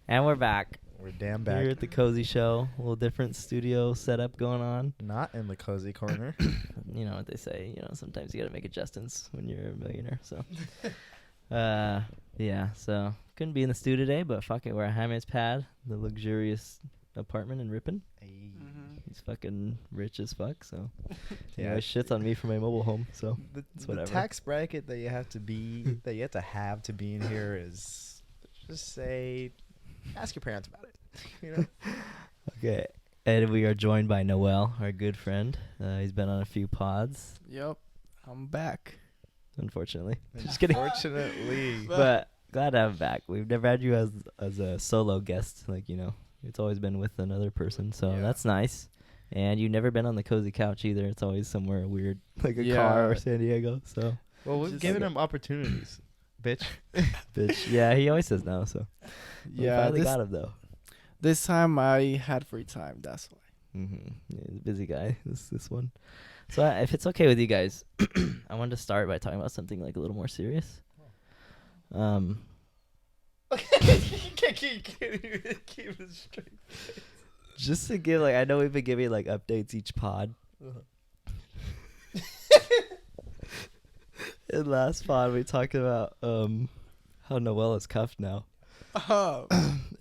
And we're back. We're damn back. Here at the Cozy Show. A little different studio setup going on. Not in the cozy corner. You know what they say. You know, sometimes you got to make adjustments when you're a millionaire. So, yeah. So, couldn't be in the studio today, but fuck it. We're at Jaime's pad, the luxurious apartment in Ripon. Hey. He's fucking rich as fuck. So, Yeah, he shits on me for my mobile home. So, the whatever. tax bracket that you have to be to be in here is just say, ask your parents about it. You know. Okay. And we are joined by Noel, our good friend. He's been on a few pods, Yep, I'm back. unfortunately. Just kidding. Unfortunately. But glad to have him back. We've never had you as a solo guest. Like, you know, it's always been with another person. So Yeah. that's nice. And you've never been on the cozy couch either. It's always somewhere weird, like a Yeah. car or San Diego. So, Well, we've Just given like him opportunities, bitch. bitch. Yeah, he always says no. So, we Yeah, finally got him though. this time I had free time. That's why. Yeah, he's a busy guy. This one. So if it's okay with you guys, I wanted to start by talking about something like a little more serious. You can't even keep it straight. Just to give, like, I know we've been giving like updates each pod. In last pod, we talked about how Noel is cuffed now. Oh,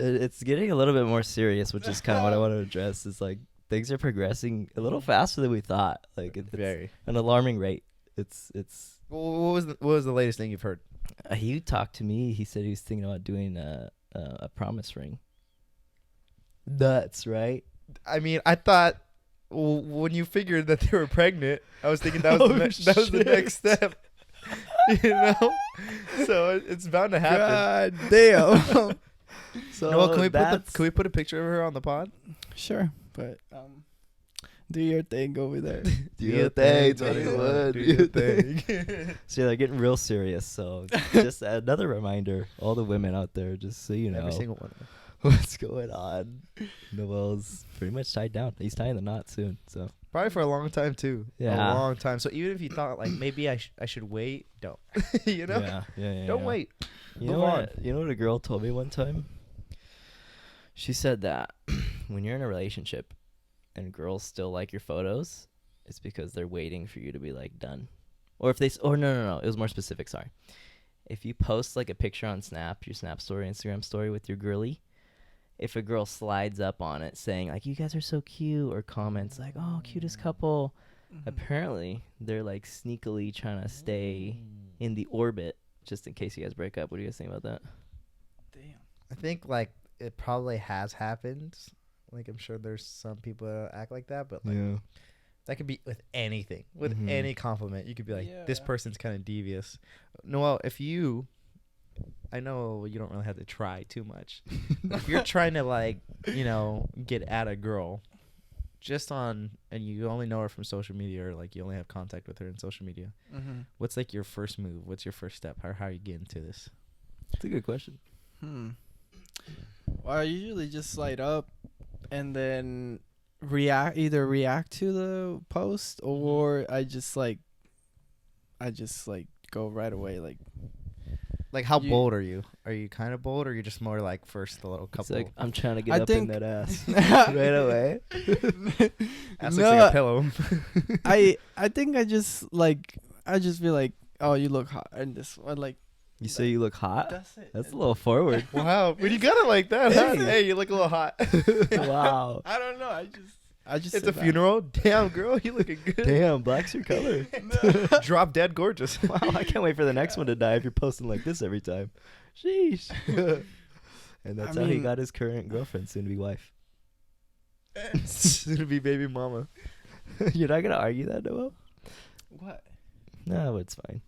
It's getting a little bit more serious, which is kind of what I want to address. Is like things are progressing a little faster than we thought. Like it's Very. an alarming rate. It's. Well, what was the latest thing you've heard? He talked to me. He said he was thinking about doing a promise ring. Nuts, right? I mean, I thought when you figured that they were pregnant, I was thinking that was that was the next step. You know, so it's bound to happen. God damn. So Noel, can we put a picture of her on the pod? Sure, but do your thing over there. Do your thing, 21. Do your thing. So they're getting real serious. So just another reminder, all the women out there, just so you know Every single one. what's going on. Noel's pretty much tied down. He's tying the knot soon. So Probably for a long time too. Yeah. A long time. So even if you thought like maybe I should wait, don't. You know. yeah. Don't wait. You know Move what? You know what a girl told me one time? She said that when you're in a relationship and girls still like your photos, it's because they're waiting for you to be like done. Or if they no, it was more specific, sorry. If you post like a picture on Snap, your Snap story, Instagram story with your girly, if a girl slides up on it saying like you guys are so cute or comments like, "Oh, cutest couple," apparently they're like sneakily trying to stay in the orbit just in case you guys break up. What do you guys think about that? Damn. I think like it probably has happened. Like I'm sure there's some people that act like that, but like that could be with anything, with Mhm. any compliment. You could be like, this Yeah. person's kind of devious. Noel, I know you don't really have to try too much. If you're trying to like, you know, get at a girl and you only know her from social media or like you only have contact with her in social media, what's like your first move? What's your first step? How are you getting to this? It's a good question. Well, I usually just slide up and then either react to the post or I just go right away. Like how You- bold are you? Are you kind of bold or are you just more like first a little It's couple? like I'm trying to get I up in think- that ass right away. That's No, like a pillow. I think I just be like, oh, you look hot, and this one like You say you look hot? that's it. That's a little forward. Wow, when you got it like that, huh? Hey. Hey, you look a little hot. Wow. I don't know. I just It's said a that. funeral. Damn, girl, you looking good. Damn, black's your color. Drop dead gorgeous. Wow, I can't wait for the next one to die if you're posting like this every time. Sheesh. And that's I how he mean- got his current girlfriend, soon to be wife. Soon to be baby mama. You're not going to argue that, Noel? What? No, it's fine.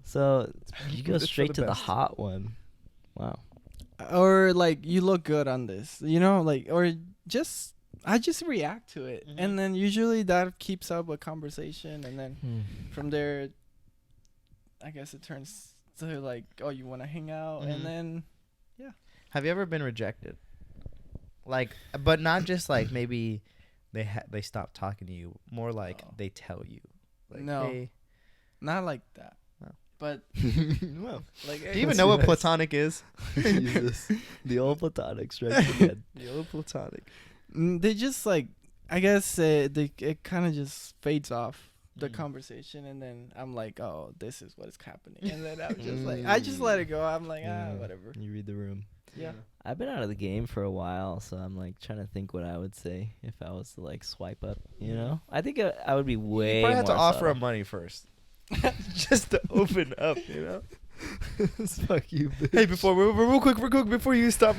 So you go It's for straight the to the best. hot one. Wow. Or like you look good on this, you know, like or just I just react to it, Mhm. and then usually that keeps up a conversation, and then from there, I guess it turns to like, oh, you want to hang out, Mhm. and then Have you ever been rejected? Like, but not just like maybe they stop talking to you. More like Oh. they tell you. Like, No. Hey, not like that. No. But Well, like, Do you even know what platonic is? Jesus. The old platonic strikes again. The old platonic. They just like, I guess it kind of just fades off the conversation, and then I'm like, oh, this is what is happening, and then I'm just like, I just let it go. I'm like, whatever. You read the room. Yeah. I've been out of the game for a while, so I'm like trying to think what I would say if I was to like swipe up. You know, I think I would be way. You probably have to more offer him subtle. money first. Just to open up, you know. Fuck you, bitch. Hey, real quick, before you stop.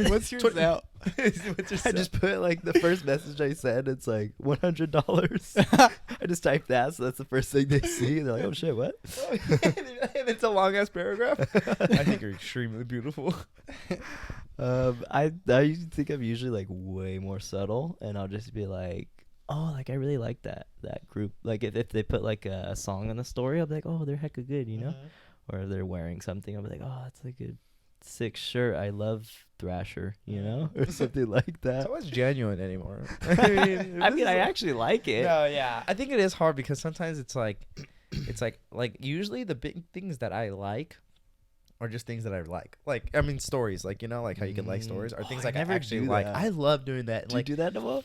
What's yours out? I just put like the first message I sent. It's like $100. I just typed that, so that's the first thing they see. And they're like, "Oh shit, what?" And it's a long ass paragraph. I think you're extremely beautiful. I think I'm usually like way more subtle, and I'll just be like, "Oh, like I really like that group." Like if they put like a song on the story, I'll be like, "Oh, they're hecka good," you know. Or if they're wearing something, I'll be like, "Oh, that's like a sick shirt. I love Thrasher," you know, or something like that. It's always genuine anymore. I mean, I actually like it. No, yeah. I think it is hard because sometimes it's like usually the big things that I like are just things that I like. Like, I mean, stories, like, you know, like how you can like stories are things I like I never actually do like. that. I love doing that. Do Like, you do that, Noel?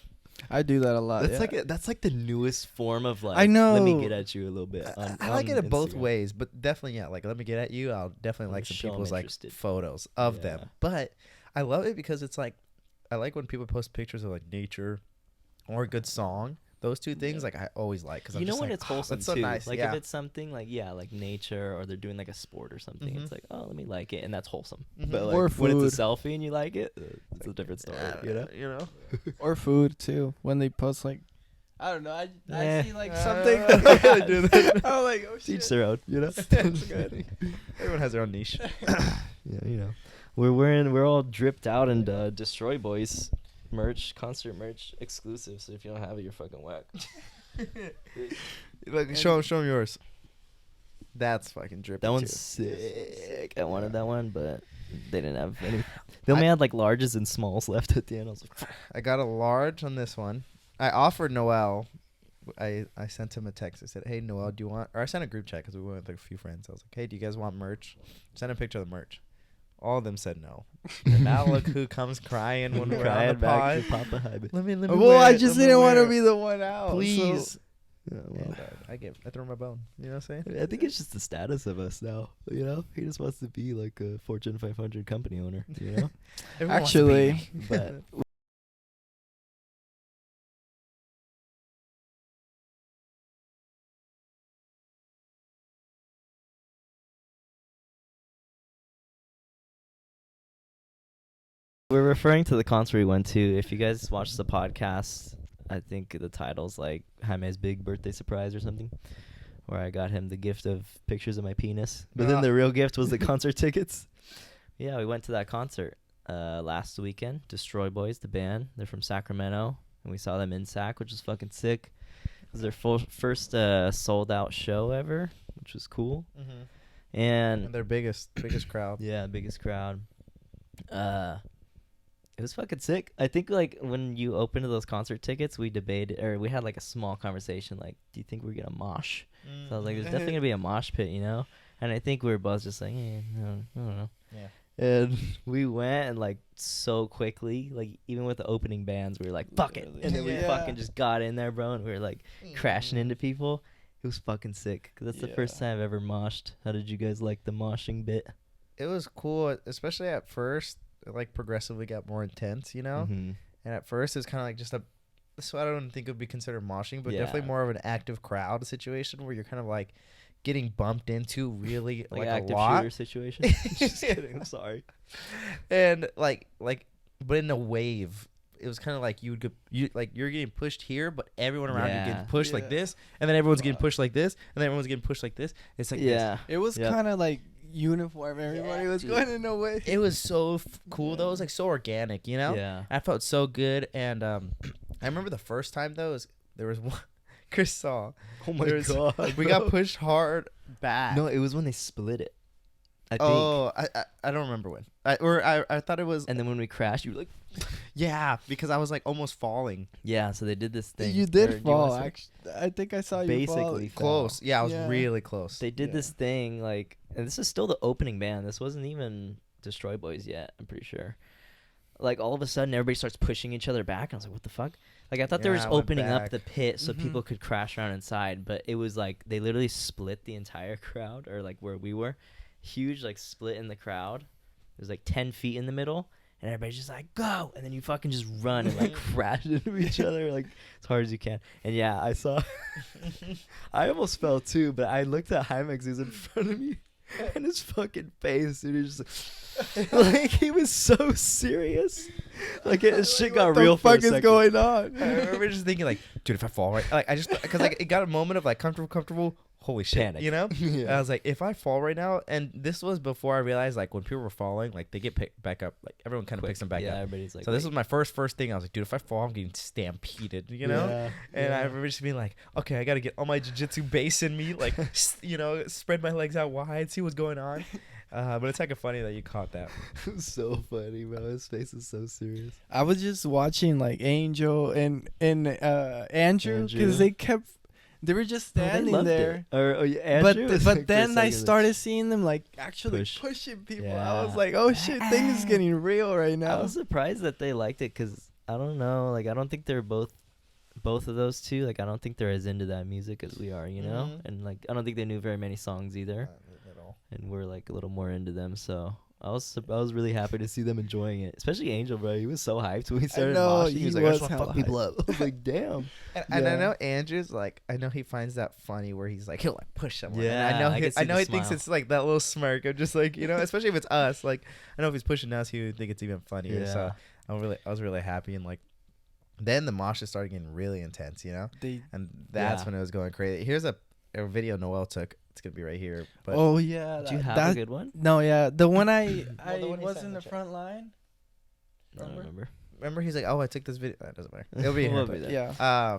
I do that a lot. That's like the newest form of like. I know. Let me get at you a little bit. I like it in both Instagram. ways, but definitely, yeah. Like, let me get at you. I'll definitely like some Show 'em people's like interested. photos of Yeah. them. But I love it because it's like, I like when people post pictures of like nature or a good song. Those two things, like I always like, because You I'm know just when like, it's wholesome that's so too. nice. Like Yeah. if it's something like like nature, or they're doing like a sport or something, it's like, oh, let me like it, and that's wholesome. Mhm. But like Or when it's food. a selfie and you like it, it's a different story. You know. You know. Or food too. When they post like, I don't know. I Yeah. see like something. I do that. I'm like, oh Each shit. their own. You know. That's good. Everyone has their own niche. Yeah, you know. We're all dripped out in Destroy Boys merch, concert merch exclusive. So if you don't have it, you're fucking whack. Like, show them yours. That's fucking drippy. That one's too. sick. I wanted that one, but they didn't have any. They only had like larges and smalls left at the end. I was like, I got a large on this one. I offered Noel. I sent him a text. I said, "Hey Noel, do you want?" Or I sent a group chat because we went with like a few friends. I was like, "Hey, do you guys want merch?" Send a picture of the merch. All of them said no. And now look who comes crying when we're on the crying back pod. to Papa Hybe. Let me Well, wear I it, just let me didn't want wear to it. be the one out. Please. Yeah, well, I throw my bone. You know what I'm saying? I think it's just the status of us now. You know, he just wants to be like a Fortune 500 company owner. You know, Everyone wants to be Actually, me. but we're referring to the concert we went to. If you guys watched the podcast, I think the title's like Jaime's big birthday surprise or something, where I got him the gift of pictures of my penis. But then the real gift was the concert tickets. Yeah, we went to that concert last weekend. Destroy Boys, the band. They're from Sacramento, and we saw them in Sac, which was fucking sick. It was their first sold out show ever, which was cool. And And their biggest crowd. yeah, biggest crowd. It was fucking sick. I think like when you opened those concert tickets, we debated, or we had like a small conversation, like, do you think we're gonna mosh? So I was like, there's definitely gonna be a mosh pit, you know? And I think we were both just like, no, I don't know. Yeah. And we went, and like so quickly, like even with the opening bands, we were like, fuck it. And then we Yeah. fucking just got in there, bro, and we were like crashing into people. It was fucking sick. 'Cause that's the first time I've ever moshed. How did you guys like the moshing bit? It was cool, especially at first. It like progressively got more intense, you know. Mhm. And at first, it was kind of like just a. So I don't think it would be considered moshing, but Yeah. definitely more of an active crowd situation where you're kind of like getting bumped into really Like, like a active lot. shooter situation. Just kidding. I'm sorry. And like, but in a wave. It was kind of like you're getting pushed here, but everyone around you Yeah. getting pushed like Yeah. this, and then everyone's getting pushed like this, and then everyone's getting pushed like this. It's like this. Yeah. It was Yep. kind of like uniform. Everybody was dude. going in a way. It was so cool though. It was like so organic, you know. Yeah. I felt so good, and I remember the first time though there was one Chris saw. Oh my There was- god. We got pushed hard back. No, it was when they split it. I think. Oh, I don't remember when. I thought it was. And then when we crashed, you were like, Yeah, because I was like almost falling. yeah. So they did this thing. You Or did do you fall. wanna say? Actually, I think I saw you Basically fall. fell. Close. Yeah, I was Yeah. really close. They did Yeah. this thing like, and this is still the opening band. This wasn't even Destroy Boys yet. I'm pretty sure. Like all of a sudden, everybody starts pushing each other back. I was like, what the fuck? Like I thought they were Yeah, just I went opening up back. the pit so Mhm. people could crash around inside, but it was like they literally split the entire crowd, or like where we were, huge like split in the crowd. It was like 10 feet in the middle, and everybody's just like go, and then you fucking just run and like crash into each other like as hard as you can. And yeah, I saw, I almost fell too, but I looked at Hymex who's in front of me, and his fucking face, dude, he was just like he was so serious. Like it shit got what real the for a fuck is second. going on? I remember just thinking like, dude, if I fall right, like I just because like it got a moment of like comfortable. Holy shit, Panic. you know? Yeah. And I was like, if I fall right now, and this was before I realized like when people were falling, like they get picked back up, like everyone kind of picks them back yeah, up. everybody's like, So this wait. was my first thing. I was like, dude, if I fall, I'm getting stampeded, you know? Yeah. And I Yeah. remember just being like, okay, I got to get all my jiu-jitsu base in me, like, you know, spread my legs out wide, see what's going on. But it's kind of funny that you caught that. It was so funny, bro. His face is so serious. I was just watching like Angel and Andrew Andrew. because they were just standing there. Andrew But was but like, then for a I second, like, started seeing them like actually Push. pushing people. I Yeah. was like, oh shit, things is getting real right I now. was surprised that they liked it because I don't know, like I don't think they're both of those two. Like I don't think they're as into that music as we are, you know. Mhm. And like I don't think they knew very many songs either, At all. and we're like a little more into them. So I was really happy to see them enjoying it, especially Angel, bro. He was so hyped when we started know, moshing. He he was like, I just was want to fuck hella people up. I was like, damn. And I Yeah. know Andrew's like, I know he finds that funny where he's like, he'll like push someone. And Yeah, I know I he, can see I know the he thinks smile. it's like that little smirk of just like, you know, especially if it's us. Like, I know if he's pushing us, he would think it's even funnier. So I was really happy. And like, then the moshes started getting really intense, you know? They And that's Yeah. when it was going crazy. Here's a video Noel took. It's going to be right here. But oh yeah, Do you have that, a good one? no, yeah, the one I the one he was sent in in the the chat. front line. I don't remember. remember he's like, oh, I took this video. That doesn't matter. It'll be here. We'll but- be there. Yeah,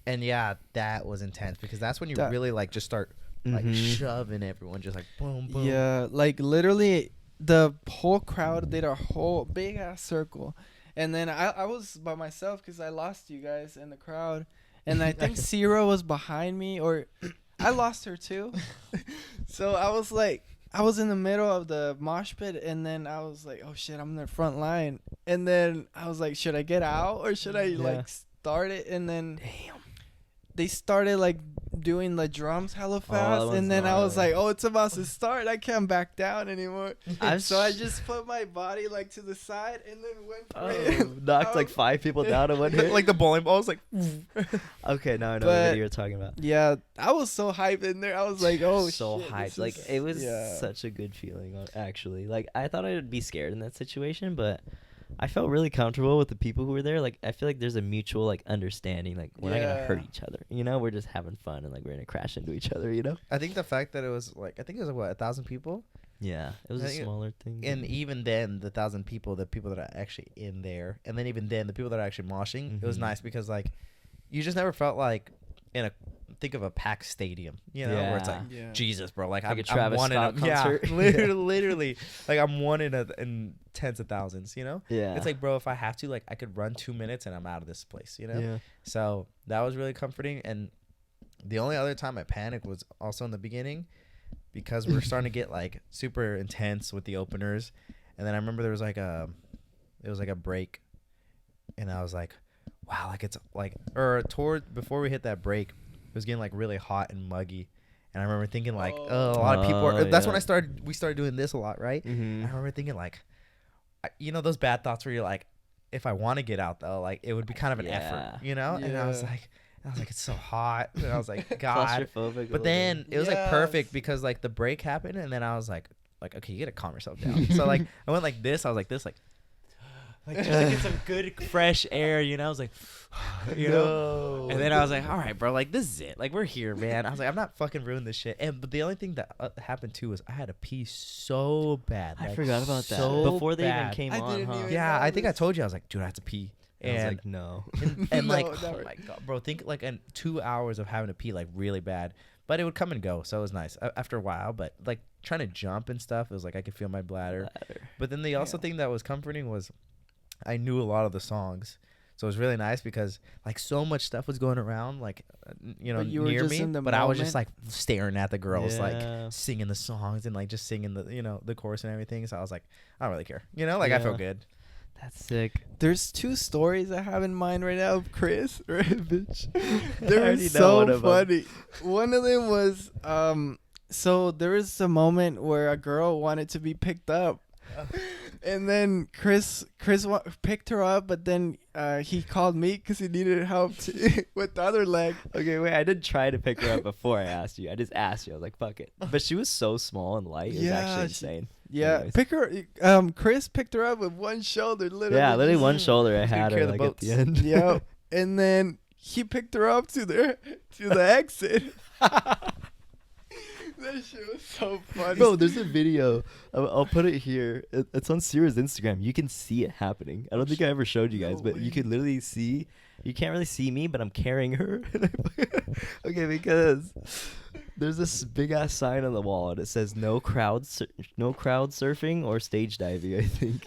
And yeah, that was intense because that's when you That- really like just start like Mhm. shoving everyone, just like boom, boom. yeah, like literally the whole crowd did a whole big ass circle, and then I was by myself because I lost you guys in the crowd, and I think Zero was behind me, or I lost her too. So I was like, I was in the middle of the mosh pit, and then I was like, oh shit, I'm in the front line, and then I was like, should I get out or should I Yeah. like start it? And then Damn. they started like doing the drums hella that fast, one's and then I was gnarly. like, oh, it's about to start. I can't back down anymore. I've So I s- just put my body like to the side and then went for Oh, it. knocked like 5 people down in one hit. Like the bowling balls, like Okay, now I know what But- video you're talking about. Yeah, I was so hyped in there. I was like, oh So shit, hyped. this Like is- it was yeah. such a good feeling, actually. Like I thought I would be scared in that situation, but I felt really comfortable with the people who were there. Like I feel like there's a mutual like understanding. Like we're not gonna hurt Yeah. each other. You know, we're just having fun and like we're gonna crash into each other. You know. I think the fact that it was like, I think it was what, 1,000 people, Yeah, it was I a think it- smaller thing. and even then, the 1,000 people, the people that are actually in there, and then even then, the people that are actually moshing, it was Mhm. nice because like, you just never felt like think of a packed stadium, you know, where it's like, Yeah. Jesus, bro, like, Like a I'm Travis one Scott in a, yeah, concert. literally, like I'm one in tens of thousands, you know. yeah, It's like, bro, if I have to, like, I could run 2 minutes and I'm out of this place, you know. yeah. So that was really comforting. And the only other time I panicked was also in the beginning because we were starting to get like super intense with the openers. And then I remember there was like a break, and I was like, wow, like it's like, or before we hit that break, it was getting like really hot and muggy. And I remember thinking like, oh, a lot of people are, Oh, that's when yeah. we started doing this a lot, right? Mm-hmm. I remember thinking like, you know, those bad thoughts where you're like, if I want to get out though, like it would be kind of an effort, you know? And I was Yeah. like, it's so hot. And I was like, God. Claustrophobic. But then it was like Yes. perfect because like the break happened, and then I was like, okay, you gotta calm yourself down. So like I went like this. I was like this, like just to get some good fresh air, you know. I was like, you know. And then I was like, all right, bro, like this is it. Like we're here, man. I was like, I'm not fucking ruining this shit. But the only thing that happened too was I had to pee so bad. I like, forgot about that. so Before they even bad. came I on, didn't huh? even- Yeah, I think I this. told you. I was like, dude, I have to pee. And I was And like, no. and No, like, oh never. my god, bro, think like in 2 hours of having to pee like really bad. but it would come and go, so it was nice after a while. But like trying to jump and stuff, it was like I could feel my bladder. But then the also thing that was comforting was I knew a lot of the songs. So it was really nice because like so much stuff was going around, like you know, you were near just me. in the But I was just moment. like staring at the girls, Yeah. like singing the songs and like just singing the, you know, the chorus and everything. So I was like, I don't really care, you know, like I feel Yeah. good. That's sick. There's 2 stories I have in mind right now of Chris, right, bitch? I They were already know so one of 'em. funny. One of them was, so there was a moment where a girl wanted to be picked up. And then Chris picked her up, but then he called me because he needed help with the other leg. Okay, wait. I didn't try to pick her up before I asked you. I just asked you. I was like, "Fuck it." But she was so small and light. It was Yeah, actually she- insane. Yeah, Anyways. pick her. Chris picked her up with one shoulder, literally. Yeah, literally one just- shoulder. I He's gonna had carry her the like at boats. the end. Yep. And then he picked her up to the exit. That shit was so funny. Bro, there's a video. I'll put it here. It's on Sierra's Instagram. You can see it happening. I don't think I ever showed you guys, No but way. you could literally see. You can't really see me, but I'm carrying her. Okay, because there's this big ass sign on the wall and it says no crowd surfing or stage diving, I think.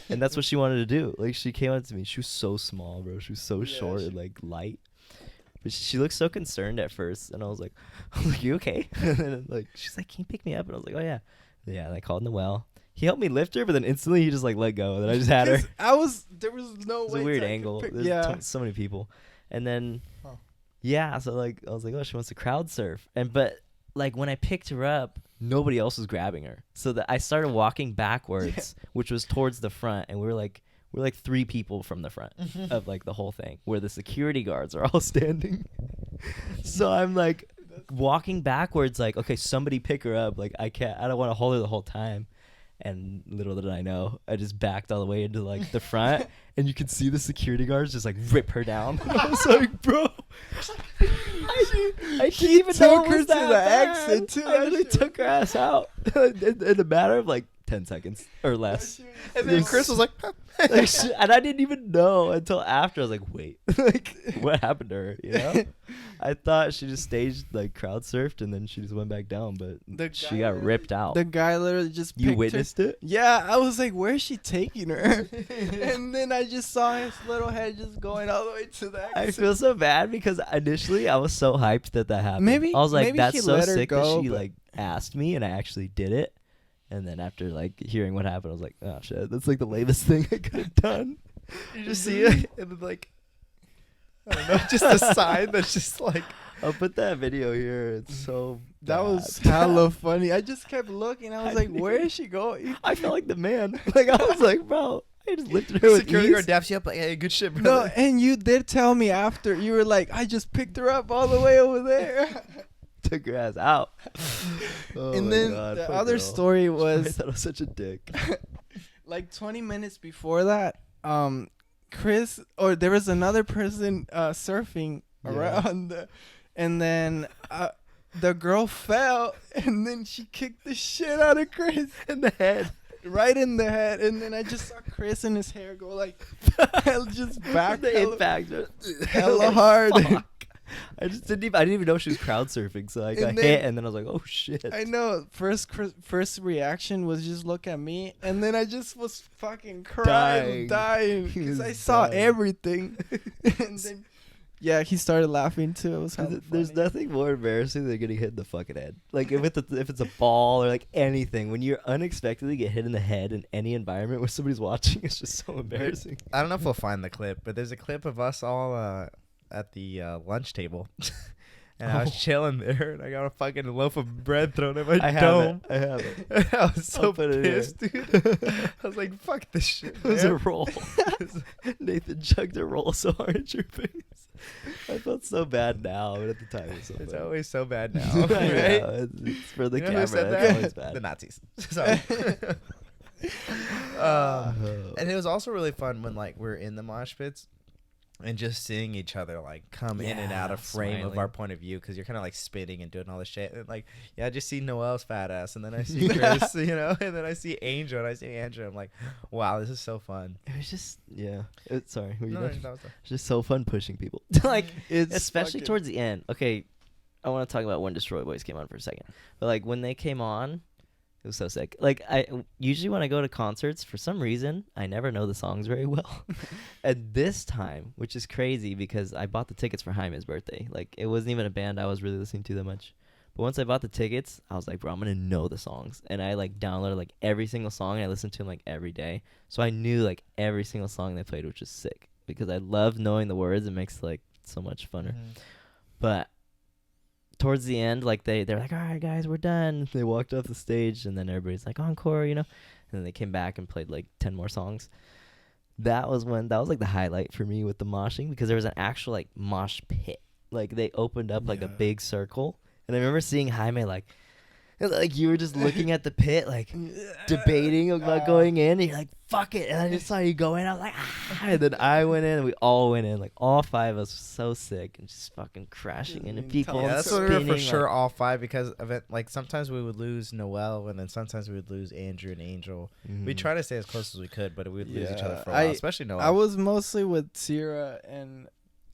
And that's what she wanted to do. Like she came up to me. She was so small, bro. She was so Yeah, short she- and like light. But she looked so concerned at first, and I was like, "You okay?" And then like she's like, "Can you pick me up?" And I was like, "Oh yeah, yeah." And I called Noel. He helped me lift her, but then instantly he just like let go, and then I just had her. 'Cause there was no It was way. a weird I could angle. pick- There's yeah. so many people, and then Huh. yeah, so like I was like, "Oh, she wants to crowd surf," but like when I picked her up, nobody else was grabbing her, so that I started walking backwards, which was towards the front, and we're like 3 people from the front of like the whole thing, where the security guards are all standing. So I'm like walking backwards, like, okay, somebody pick her up. Like I don't want to hold her the whole time. And little did I know, I just backed all the way into like the front, and you could see the security guards just like rip her down. And I was like, bro, I didn't even know took it her was to that the bad. exit, too. I That literally shit took her ass out in a matter of like 10 seconds or less. And then Chris was like, Like, and I didn't even know until after. I was like, wait, like what happened to her? You know, I thought she just staged like crowd surfed and then she just went back down, but The she guy got literally- ripped out. The guy literally just You picked her. witnessed it? Yeah, I was like, where's she taking her? And then I just saw his little head just going all the way to the exit. I feel so bad because initially I was so hyped that happened. Maybe- I was like, maybe that's he so let her sick go, that she but- like asked me and I actually did it. And then after like hearing what happened, I was like, oh shit, that's like the lamest thing I could have done. you just see it, and then like, I don't know, just a sign that's just like, I'll put that video here. It's so That was bad. hella funny. I just kept looking. I was I like, knew- where is she going? I felt like the man. Like I was like, bro, I just lifted her with security ease. guard daps you up like, hey, good shit, No, brother. and you did tell me after. You were like, I just picked her up all the way over there. Took her ass out. Oh And my then God, the poor other girl. story I was thought I was such a dick. like 20 minutes before that, Chris, or there was another person surfing Yeah. around, and then the girl fell, and then she kicked the shit out of Chris In the head. right in the head, and then I just saw Chris and his hair go like just back The hella, impact. hella hard. Fuck. I didn't even know she was crowd surfing, so I got And then- hit, and then I was like, "Oh shit!" I know. First reaction was just look at me, and then I just was fucking crying, dying, He because was I saw dying. everything. And then, yeah, he started laughing too. It was hella There's funny. nothing more embarrassing than getting hit in the fucking head. Like if it's a ball or like anything, when you unexpectedly get hit in the head in any environment where somebody's watching, it's just so embarrassing. I don't know if we'll find the clip, but there's a clip of us all at the lunch table. And I was Oh. chilling there, and I got a fucking loaf of bread thrown at my I have dome. it. I have it. I was so I'll put it here. pissed, dude. I was like, fuck this shit, It was a man. roll. Nathan chugged a roll so hard at your face. I felt so bad now, but at the time it was so It's funny. always so bad now, I right? know, it's for the You know who camera. said It's that? always bad. The Nazis. So, and it was also really fun when like we're in the mosh pits and just seeing each other like come in and out Yeah, of frame of smiling. our point of view, because you're kind of like spitting and doing all this shit, and like, yeah, I just see Noel's fat ass, and then I see Chris, you know, and then I see Angel, and I see Andrew. I'm like, wow, this is so fun. It was just sorry, were you No, done? that was It's just so fun pushing people. Like It's especially fucking- towards the end. Okay, I want to talk about when Destroy Boys came on for a second. But like when they came on, it was so sick. Like I usually when I go to concerts, for some reason, I never know the songs very well. And this time, which is crazy because I bought the tickets for Jaime's birthday. Like it wasn't even a band I was really listening to that much. But once I bought the tickets, I was like, bro, I'm going to know the songs. And I like downloaded like every single song and I listened to them like every day. So I knew like every single song they played, which was sick because I love knowing the words. It makes like so much funner. Mm-hmm. But towards the end, like they're like, all right, guys, we're done. They walked off the stage, and then everybody's like, encore, you know. And then they came back and played like 10 more songs. That was like the highlight for me with the moshing because there was an actual like mosh pit. Like they opened up like a big circle, and I remember seeing Jaime like you were just looking at the pit, like debating about going in, and you're like, fuck it. And I just saw you go in. I was like, ah. And then I went in, and we all went in. Like, all 5 of us were so sick and just fucking crashing into people. Yeah, and that's what we were for spinning, sure, like, all 5, because of it. Like, sometimes we would lose Noel, and then sometimes we would lose Andrew and Angel. We try to stay as close as we could, but we would lose each other for a while, especially Noel. I was mostly with Sierra and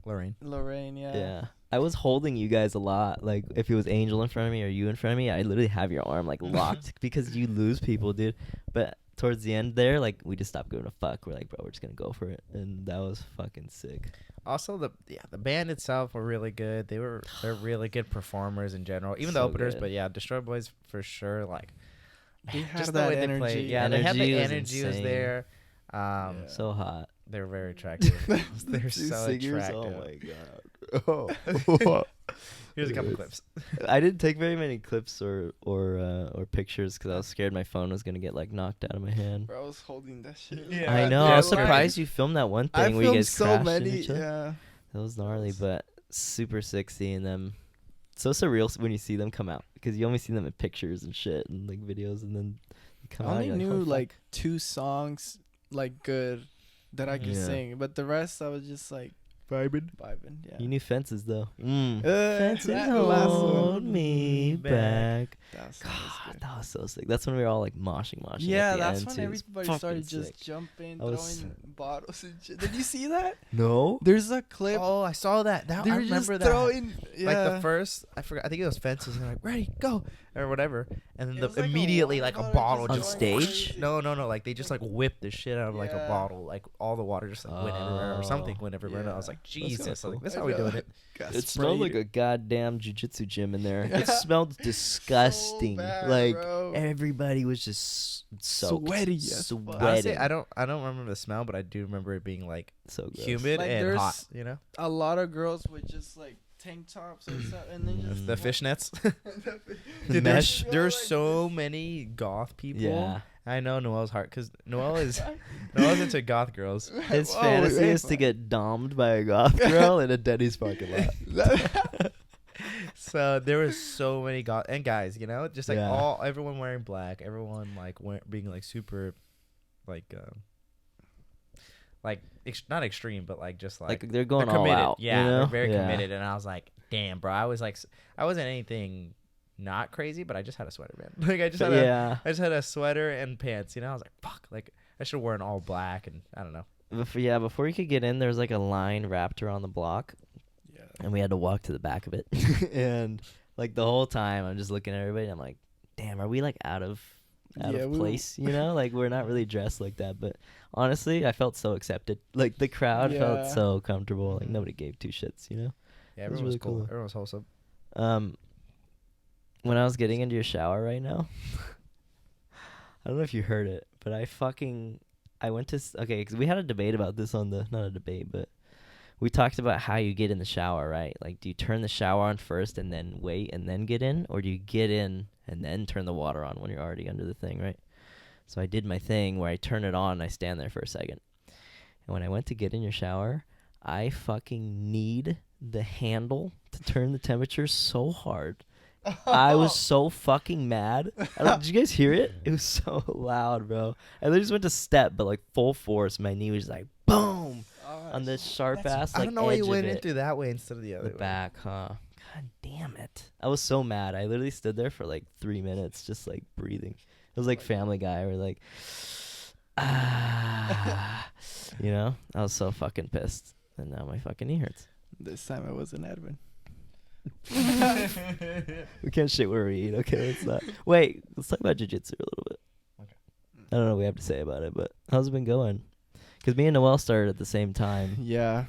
Lorraine, yeah. I was holding you guys a lot. Like, if it was Angel in front of me or you in front of me, I literally have your arm, like, locked because you lose people, dude. But towards the end there, like, we just stopped giving a fuck. We're like, bro, we're just going to go for it. And that was fucking sick. Also, the band itself were really good. They're really good performers in general, even the So openers. good. But yeah, Destroy Boys for sure. Like, They had just that the way energy. they played. Yeah, they had the was energy was insane. there. So hot. They're very attractive. They're Two so singers, attractive. oh my god. Here's a couple clips. I didn't take very many clips or pictures because I was scared my phone was gonna get like knocked out of my hand. Bro, I was holding that shit. Yeah. I know. Yeah, I was like- surprised you filmed that one I thing where you filmed guys so crashed many. into each other. Yeah. That was gnarly, but super sick seeing them. So surreal when you see them come out because you only see them in pictures and shit and like videos, and then you come I out. only You're knew "Holy fuck." like 2 songs like good that I could Yeah. sing, but the rest I was just like vibing. Yeah. You knew Fences though. Fences Fences last hold one. me back. That God, was good. that was so sick. That's when we were all like moshing. Yeah, at the that's end, when too. It was everybody fucking started just sick. jumping, I was- throwing bottles and shit. Did you see that? No. There's a clip. Oh, I saw that. they I were remember just that. throwing. Yeah. Like the first, I forgot. I think it was Fences, and they're like, "Ready, go," or whatever, and then It was like a immediately water like a bottle bottle just On just stage? crazy. No. Like they just like whipped the shit out of like a Yeah. bottle. Like all the water just like went everywhere or something Oh. went everywhere. And I was Yeah. like, kinda Jesus, I was cool. like, that's I how we know. doing it. Got It smelled like sprayed. a goddamn jiu-jitsu gym in there. Yeah. It smelled disgusting. So bad, like bro. everybody was just soaked, Sweaty as fuck. sweating. Honestly, I don't remember the smell, but I do remember it being like So gross. humid Like, and there's- hot. You know, A lot of girls with just like tank tops and stuff, and then just the fishnets. The Dude, mesh. there's so many goth people. Yeah. I know Noel's heart because Noel's into goth girls. His Whoa, fantasy wait, is to get domed by a goth girl in a Denny's parking lot. So there was so many goth and guys, you know, just like Yeah. everyone wearing black, everyone like being like super, like not extreme, but like just Like they're going all committed. out. Yeah, you know? they're very Yeah. committed, and I was like, damn, bro, I wasn't anything not crazy, but I just had a sweater, man. Like I just But had had a sweater and pants, you know. I was like, fuck, like I should have worn all black, and I don't know. Before you could get in, there was like a line wrapped around the block, Yeah. and we had to walk to the back of it. And like the whole time, I'm just looking at everybody. And I'm like, damn, are we like out of Yeah, we- place? You know, like we're not really dressed like that. But honestly, I felt so accepted. Like the crowd felt Yeah. so comfortable. Like nobody gave 2 shits. You know. Yeah, It was everyone was really cool. cool. Everyone was wholesome. When I was getting into your shower right now, I don't know if you heard it, but I went to because we had a debate about this on the not a debate, but we talked about how you get in the shower, right? Like, do you turn the shower on first and then wait and then get in, or do you get in and then turn the water on when you're already under the thing, right? So I did my thing where I turn it on and I stand there for a second, and when I went to get in your shower, I fucking need the handle to turn the temperature so hard. I was so fucking mad. Did you guys hear it? It was so loud, bro. I literally just went to step, but like full force. My knee was just like boom on this sharp ass like I don't know why edge you of went it. into that way instead of the other The way. back, huh? God damn it! I was so mad. I literally stood there for like 3 minutes, just like breathing. It was like Family Guy, or like, you know. I was so fucking pissed, and now my fucking knee hurts. This time it wasn't Edwin. We can't shit where we eat. Okay, let's not. Wait, let's talk about jiu-jitsu a little bit. Okay. I don't know what we have to say about it, but how's it been going? Because me and Noel started at the same time, Yeah,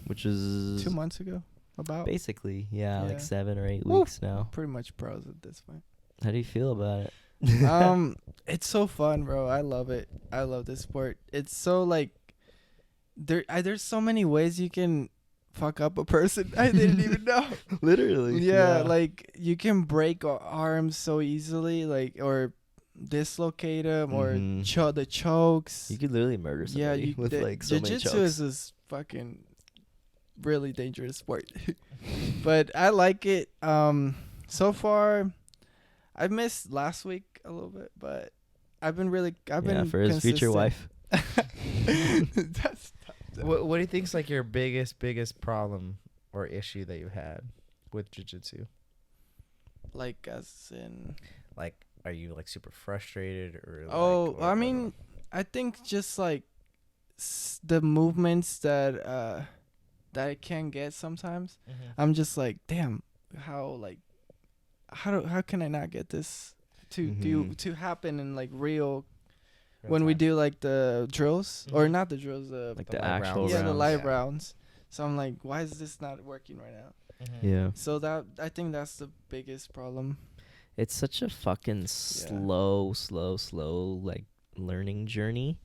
which is 2 months ago. About basically, like Yeah. 7 or 8 Woo. weeks now. pretty much pros at this point. How do you feel about it? It's so fun, bro. I love it. I love this sport. It's so like there's so many ways you can fuck up a person. I didn't even know. Literally. Yeah, like you can break arms so easily, like or dislocate them or Mhm. the chokes. You could literally murder Yeah, somebody with like so many jiu-jitsu chokes. is this fucking really dangerous sport. But I like it. So far I missed last week a little bit, but I've been For his future consistent. wife. That's What do you think's like your biggest problem or issue that you've had with jiu-jitsu? like as in Like, are you like super frustrated or? I mean, I think just like the movements that I can get sometimes. I'm just like, damn, how can I not get this to happen in like real when we do like the drills or not the drills, Like The the live actual rounds. the rounds. live rounds. So I'm like, why is this not working right now? Yeah. So that I think that's the biggest problem. It's such a fucking slow, like learning journey.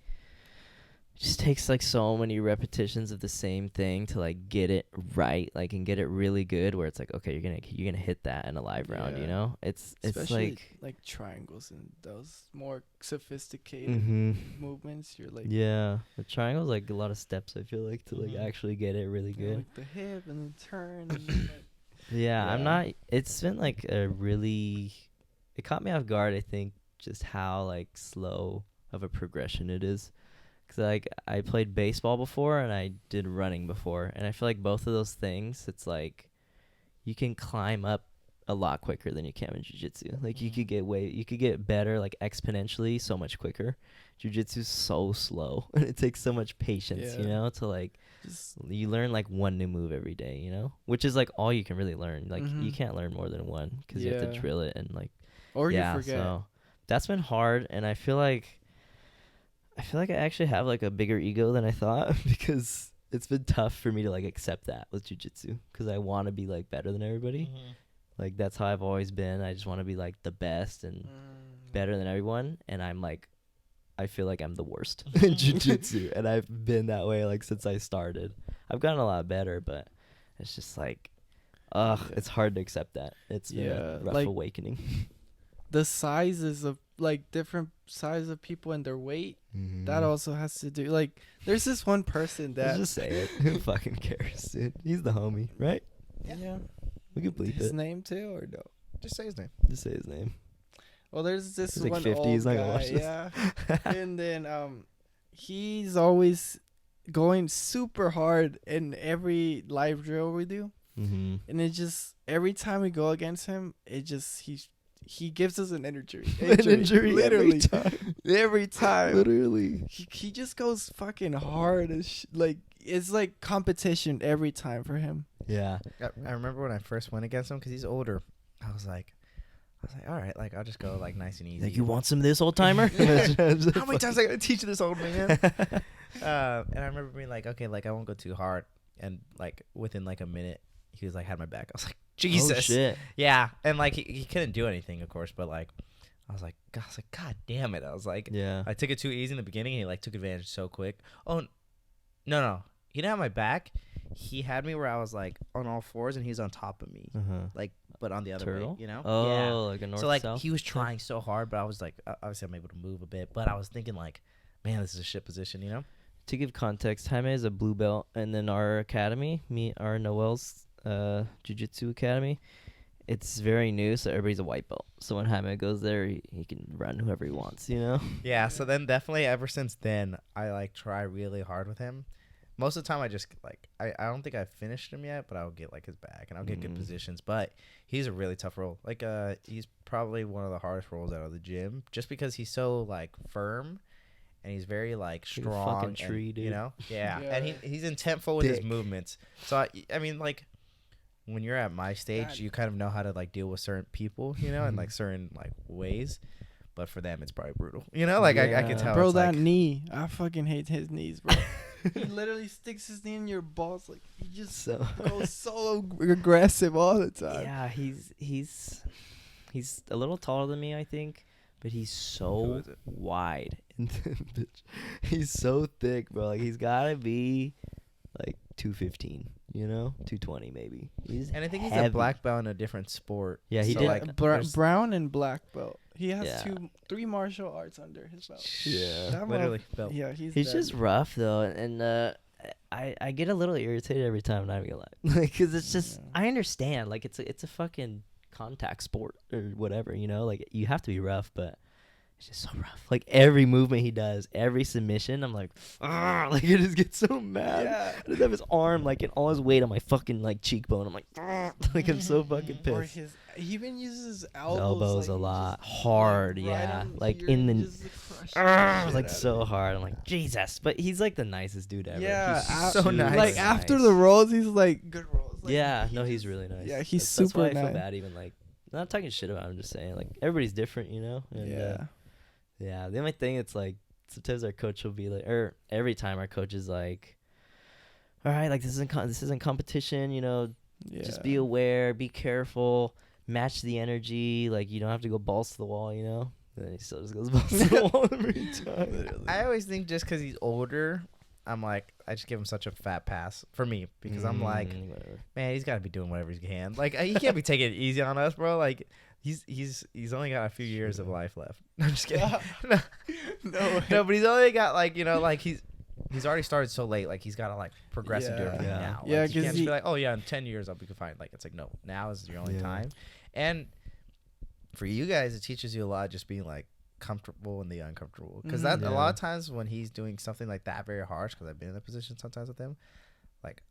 It just takes like so many repetitions of the same thing to like get it right, like and get it really good. Where it's like, okay, you're gonna hit that in a live round, you Yeah. know? It's Especially like triangles and those more sophisticated mm-hmm. movements. You're like Yeah, the triangle's like a lot of steps. I feel like to like Mhm. actually get it really you know, good. like the hip and the turn. And then, like, Yeah, I'm Yeah. not. It's been like a really. It caught me off guard. I think just how like slow of a progression it is. Cause like I played baseball before and I did running before, and I feel like both of those things, it's like you can climb up a lot quicker than you can in jiu-jitsu. Like you could get better like exponentially so much quicker. Jiu-jitsu's so slow and it takes so much patience, you Yeah. know, to like just you learn like one new move every day, you know, which is like all you can really learn. Like you Mhm. can't learn more than one because you have to Yeah. drill it and like or yeah. you forget. So that's been hard, and I feel like I actually have like a bigger ego than I thought because it's been tough for me to like accept that with jiu-jitsu because I want to be like better than everybody. Like that's how I've always been. I just want to be like the best and better than everyone, and I'm like I feel like I'm the worst in jiu-jitsu, and I've been that way like since I started. I've gotten a lot better, but it's just like it's hard to accept that. It's been a rough like awakening. the sizes of like different size of people and their weight. That also has to do like there's this one person Let's that just say it. Who fucking cares, dude? He's the homie, right? yeah We can bleep his it. name too or no. Just say his name. Just say his name. Well, there's this He's like one 50, old he's not guy, gonna watch this. yeah, and then he's always going super hard in every live drill we do, Mm-hmm. and it just every time we go against him, it just he gives us an injury. An injury literally every time. every time. Literally. He just goes fucking hard as like it's like competition every time for him. Yeah. I remember when I first went against him because he's older. I was like, all right, like I'll just go like nice and easy. Like, you want some of this, old timer? How many times I gotta teach this old man? And I remember being like, okay, like I won't go too hard. And like within like a minute, he was like had my back. I was like, Jesus. Oh, shit. Yeah, and like he couldn't do anything, of course, but like I was like, God damn it. I was like, Yeah. I took it too easy in the beginning, and he like took advantage so quick. Oh, no, he didn't have my back. He had me where I was like on all fours, and he was on top of me, Uh-huh. like but on the other Turtle? way, you know? Oh, yeah. like a north So like south? he was trying so hard, but I was like, obviously I'm able to move a bit, but I was thinking like, man, this is a shit position, you know? To give context, Jaime is a blue belt, and then our academy, our Noel's Jiu-Jitsu Academy, it's very new, so everybody's a white belt. So when Jaime goes there, he can run whoever he wants, you know? Yeah, so then definitely ever since then, I like try really hard with him. Most of the time I just like, I don't think I've finished him yet, but I'll get like his back and I'll get good positions. But he's a really tough roll. Like he's probably one of the hardest rolls out of the gym just because he's so like firm and he's very like Like a strong. fucking and, tree, dude. You know? Yeah. Yeah. And he's intentful with his Thick. movements. So I mean like when you're at my stage, God. you kind of know how to like deal with certain people, you know, and like certain like ways. But for them, it's probably brutal. You know, like I can Yeah. tell. Bro, it's that like, knee. I fucking hate his knees, bro. He literally sticks his knee in your balls. Like, he just So goes so aggressive all the time. yeah, he's a little taller than me, I think, but he's Who so is it? wide. And bitch, he's so thick, bro. Like he's gotta be like 215, you know, 220 maybe. He's and I think he's heavy. a black belt in a different sport. Yeah, he so did. like Like brown and black belt. He has Yeah. 3 martial arts under his belt. Yeah. That literally motherf- belt. Yeah, he's Just dead. rough though, and I get a little irritated every time. I'm not even gonna lie, like, cause it's just Yeah. I understand, like it's a fucking contact sport or whatever, you know, like you have to be rough, but it's just so rough. Like every movement he does, every submission, I'm like, "Argh," like it just gets so mad. Yeah. I just have his arm like and all his weight on my fucking like cheekbone. I'm like, "Argh," like I'm so fucking Or pissed. he even uses his His elbows. elbows like, a he lot, just, hard, right yeah, on like here, in he the. just, crushes the Argh, shit like out of so it. hard. I'm like, Jesus. But he's like the nicest dude ever. Yeah, He's so super nice. Like after nice. the rolls, he's like good rolls. Like, Yeah, he no, he's just- really nice. Yeah, he's That's super why I feel nice. bad even like not talking shit about him, I'm just saying like everybody's different, you know? And, Yeah. yeah. The only thing it's like sometimes our coach will be like, or every time our coach is like, all right, like this isn't competition, you know, Yeah. just be aware, be careful, match the energy, like you don't have to go balls to the wall, you know? And then he still just goes balls to the wall every time. I always think just because he's older, I'm like, I just give him such a fat pass for me because I'm like, Whatever. man, he's got to be doing whatever he can. Like he can't be taking it easy on us, bro. Like he's only got a few years of life left. I'm just kidding. no, no, but he's only got like, you know, like he's already started so late. Like he's got to like progress and do Yeah. everything Yeah. now. Yeah, Like, you 'cause can't just he- be like, oh yeah, in 10 years I'll be fine. Like it's like no, now is your only Yeah. time. And for you guys, it teaches you a lot just being like comfortable in the uncomfortable, because Mhm. that a lot of times when he's doing something like that very harsh, because I've been in that position sometimes with him, like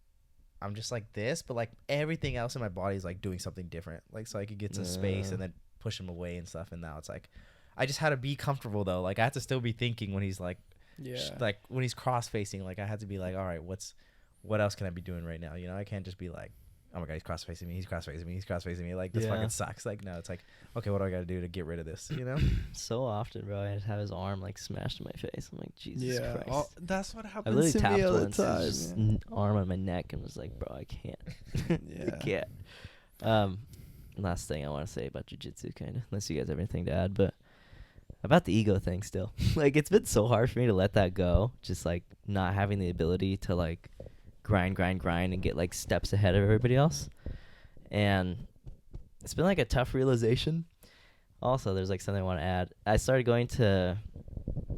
I'm just like this, but like everything else in my body is like doing something different, like so I could get to space Yeah. and then push him away and stuff. And now it's like I just had to be comfortable though, like I have to still be thinking when he's like Yeah. like when he's cross facing, like I had to be like, all right, what else can I be doing right now, you know? I can't just be like, oh my god, he's cross facing me, he's cross facing me, he's cross facing me, like this Yeah. fucking sucks. Like no, it's like, okay, what do I gotta do to get rid of this, you know? So often, bro, I'd have his arm like smashed in my face. I'm like, Jesus Yeah. Christ. That's what I happens literally to tapped me all the once, time. just man. arm on my neck, and was like, bro, I can't. I Yeah. can't. Last thing I want to say about jiu-jitsu, kind of, unless you guys have anything to add, but about the ego thing still. Like, it's been so hard for me to let that go, just like not having the ability to like grind and get like steps ahead of everybody else. And it's been like a tough realization. Also, there's like something I want to add. I started going to,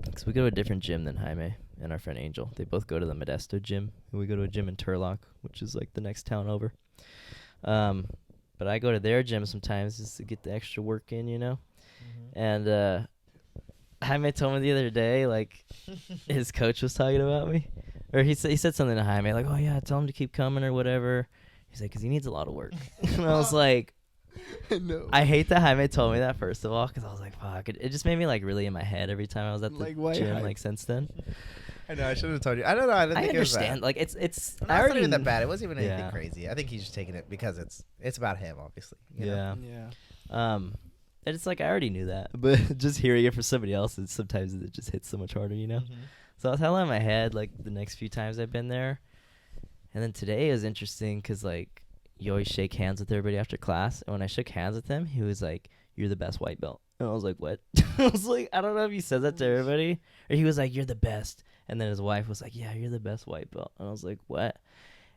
because we go to a different gym than Jaime and our friend Angel. They both go to the Modesto gym, and we go to a gym in Turlock, which is like the next town over. But I go to their gym sometimes just to get the extra work in, you know? And Jaime told me the other day, like, his coach was talking about me. Or he said something to Jaime, like, oh, yeah, tell him to keep coming or whatever. He's like, because he needs a lot of work. And I was like, No. I hate that Jaime told me that, first of all, because I was like, fuck. It just made me, like, really in my head every time I was at the Like, why gym, Jaime? like, since then. I know, I should have told you. I don't know. I didn't I think it was understand. bad. Like, it's No, I it's not already even that bad. It wasn't even anything Yeah. crazy. I think he's just taking it because it's about him, obviously. you know? Yeah. Yeah. And it's like I already knew that, but just hearing it from somebody else, sometimes it just hits so much harder, you know. So I was hella in my head like the next few times I've been there, and then today was interesting because like you always shake hands with everybody after class, and when I shook hands with him, he was like, "You're the best white belt," and I was like, "What?" I was like, I don't know if he said that to everybody, or he was like, "You're the best," and then his wife was like, "Yeah, you're the best white belt," and I was like, "What?"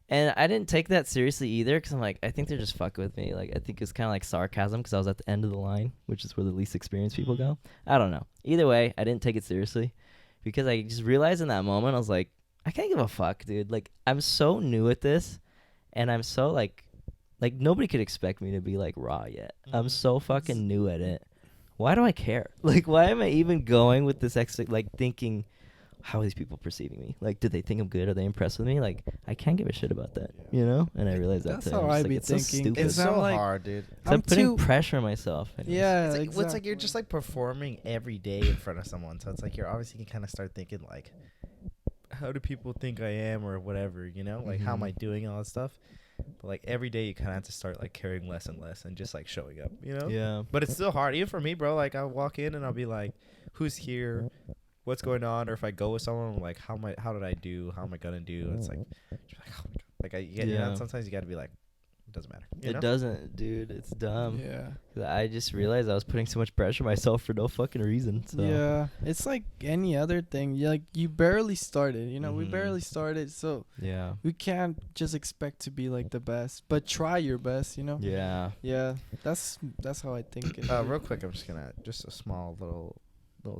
And I didn't take that seriously either, because I'm like, I think they're just fucking with me. Like, I think it's kind of like sarcasm, because I was at the end of the line, which is where the least experienced people go. I don't know. Either way, I didn't take it seriously, because I just realized in that moment, I was like, I can't give a fuck, dude. Like, I'm so new at this, and I'm so, like nobody could expect me to be, like, raw yet. I'm so fucking new at it. Why do I care? Like, why am I even going with this thinking, how are these people perceiving me? Like, do they think I'm good? Are they impressed with me? Like, I can't give a shit about that, you know? And I realized that That's today. how I'm just I like, be it's so thinking. stupid. It's I'm so like- hard, dude. 'Cause I'm putting too- pressure on myself. anyways. Yeah, It's like, exactly. it's like you're just like performing every day in front of someone, so it's like you're obviously can kind of start thinking like, how do people think I am or whatever, you know? Like how am I doing all that stuff? But like every day you kind of have to start like caring less and less and just like showing up, you know? Yeah. But it's still hard. Even for me, bro, like I'll walk in and I'll be like, who's here? What's going on? Or if I go with someone, I'm like, how did I do? How am I going to do? It's like, oh my God. Like you know, sometimes you got to be like, it doesn't matter. You know? It doesn't, dude. It's dumb. Yeah. 'Cause I just realized I was putting so much pressure on myself for no fucking reason. So. Yeah, it's like any other thing. You barely started. You know, we Mhm. barely started, so Yeah. we can't just expect to be like the best. But try your best. You know. Yeah. Yeah, that's how I think. Real quick, I'm just gonna just a small little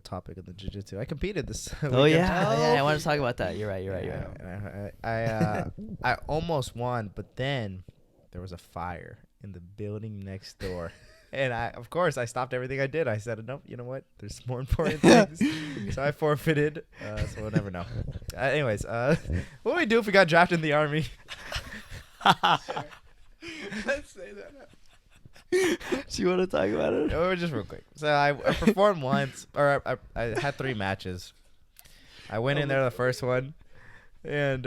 topic of the jiu-jitsu. I competed this. Oh weekend. yeah. I want to talk about that. You're right. I almost won, but then there was a fire in the building next door, and of course I stopped everything I did. I said, nope, you know what? There's more important things. So I forfeited. So we'll never know. Anyways, what would we do if we got drafted in the army? Let's say that. Do you want to talk about it? Or just real quick. So I performed once, or I had 3 matches. I went in there the first one, and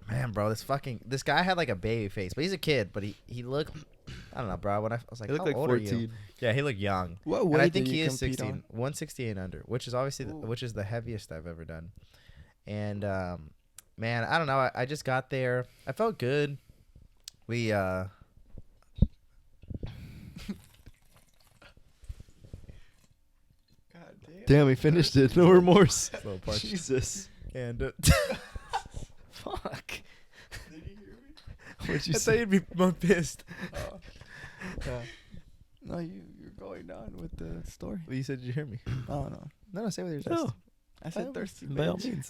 man, bro, this guy had like a baby face, but he's a kid, but he looked, I don't know, bro. When I was like, He looked how like old 14. are you? Yeah, he looked young. What And weight I think did he you is compete 16, on? 168 and under, which is obviously which is the heaviest I've ever done. And man, I don't know. I just got there. I felt good. We God damn. Damn, he finished it. No remorse. little punch. Jesus. And Fuck. Did you hear me? What'd you I thought say? you'd be more pissed. Oh. Yeah. No, you're going on with the story. Well, you said, did you hear me? Oh no, No, say with your No. chest. I said thirsty. By all bitch. means.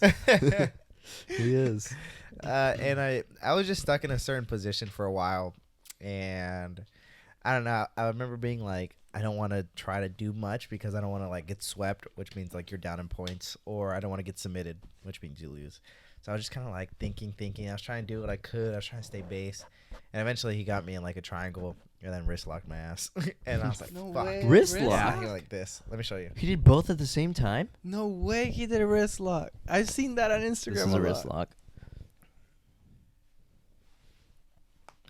He is. And I was just stuck in a certain position for a while, and I don't know. I remember being like, I don't want to try to do much because I don't want to like get swept, which means like you're down in points, or I don't want to get submitted, which means you lose. So I was just kind of like thinking. I was trying to do what I could. I was trying to stay base, and eventually he got me in like a triangle and then wrist locked my ass, and I was like, No fuck. way. Wrist Wrist lock? Yeah, he like this. Let me show you. He did both at the same time? No way, he did a wrist lock. I've seen that on Instagram. This is a lot. wrist lock.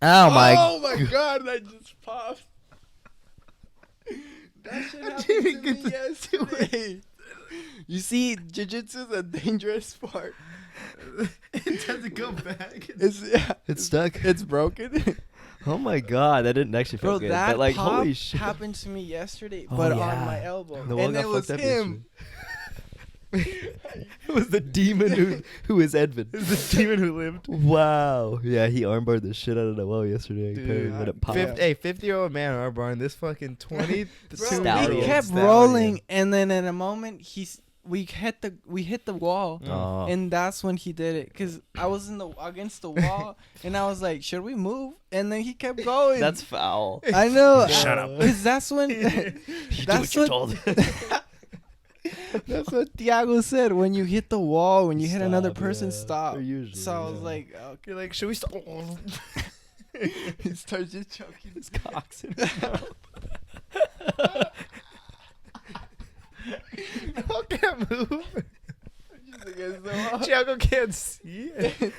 Oh my. Oh my god, that just popped. That shit happened to me yesterday. You see, jiu-jitsu is a dangerous sport. It doesn't go back. It's stuck. It's broken. Oh my god, that didn't actually feel Bro, good. that But like, pop holy shit. happened to me yesterday, Oh, but yeah. on my elbow. The one And got it was fucked up him. It was the demon who is Edvin. It was the demon who lived. Wow. Yeah, he armbarred the shit out of Noel yesterday. Dude, Apparently when it popped. Yeah. 50-year-old man armbarring this fucking 20. Bro, Stallion. we kept Stallion. rolling, and then in a moment, we hit the wall. Oh. And that's when he did it, cause I was against the wall, and I was like, "Should we move?" And then he kept going. That's foul. I know. Shut up. Cause that's when. You do that's what you're told. That's what Thiago said. When you hit the wall, when you hit another Stop, person, yeah. stop. Or usually, So I was yeah. like, okay. You're like, should we stop? He starts just choking His cock's in his mouth. I can't move. Just against the wall. Thiago can't see it.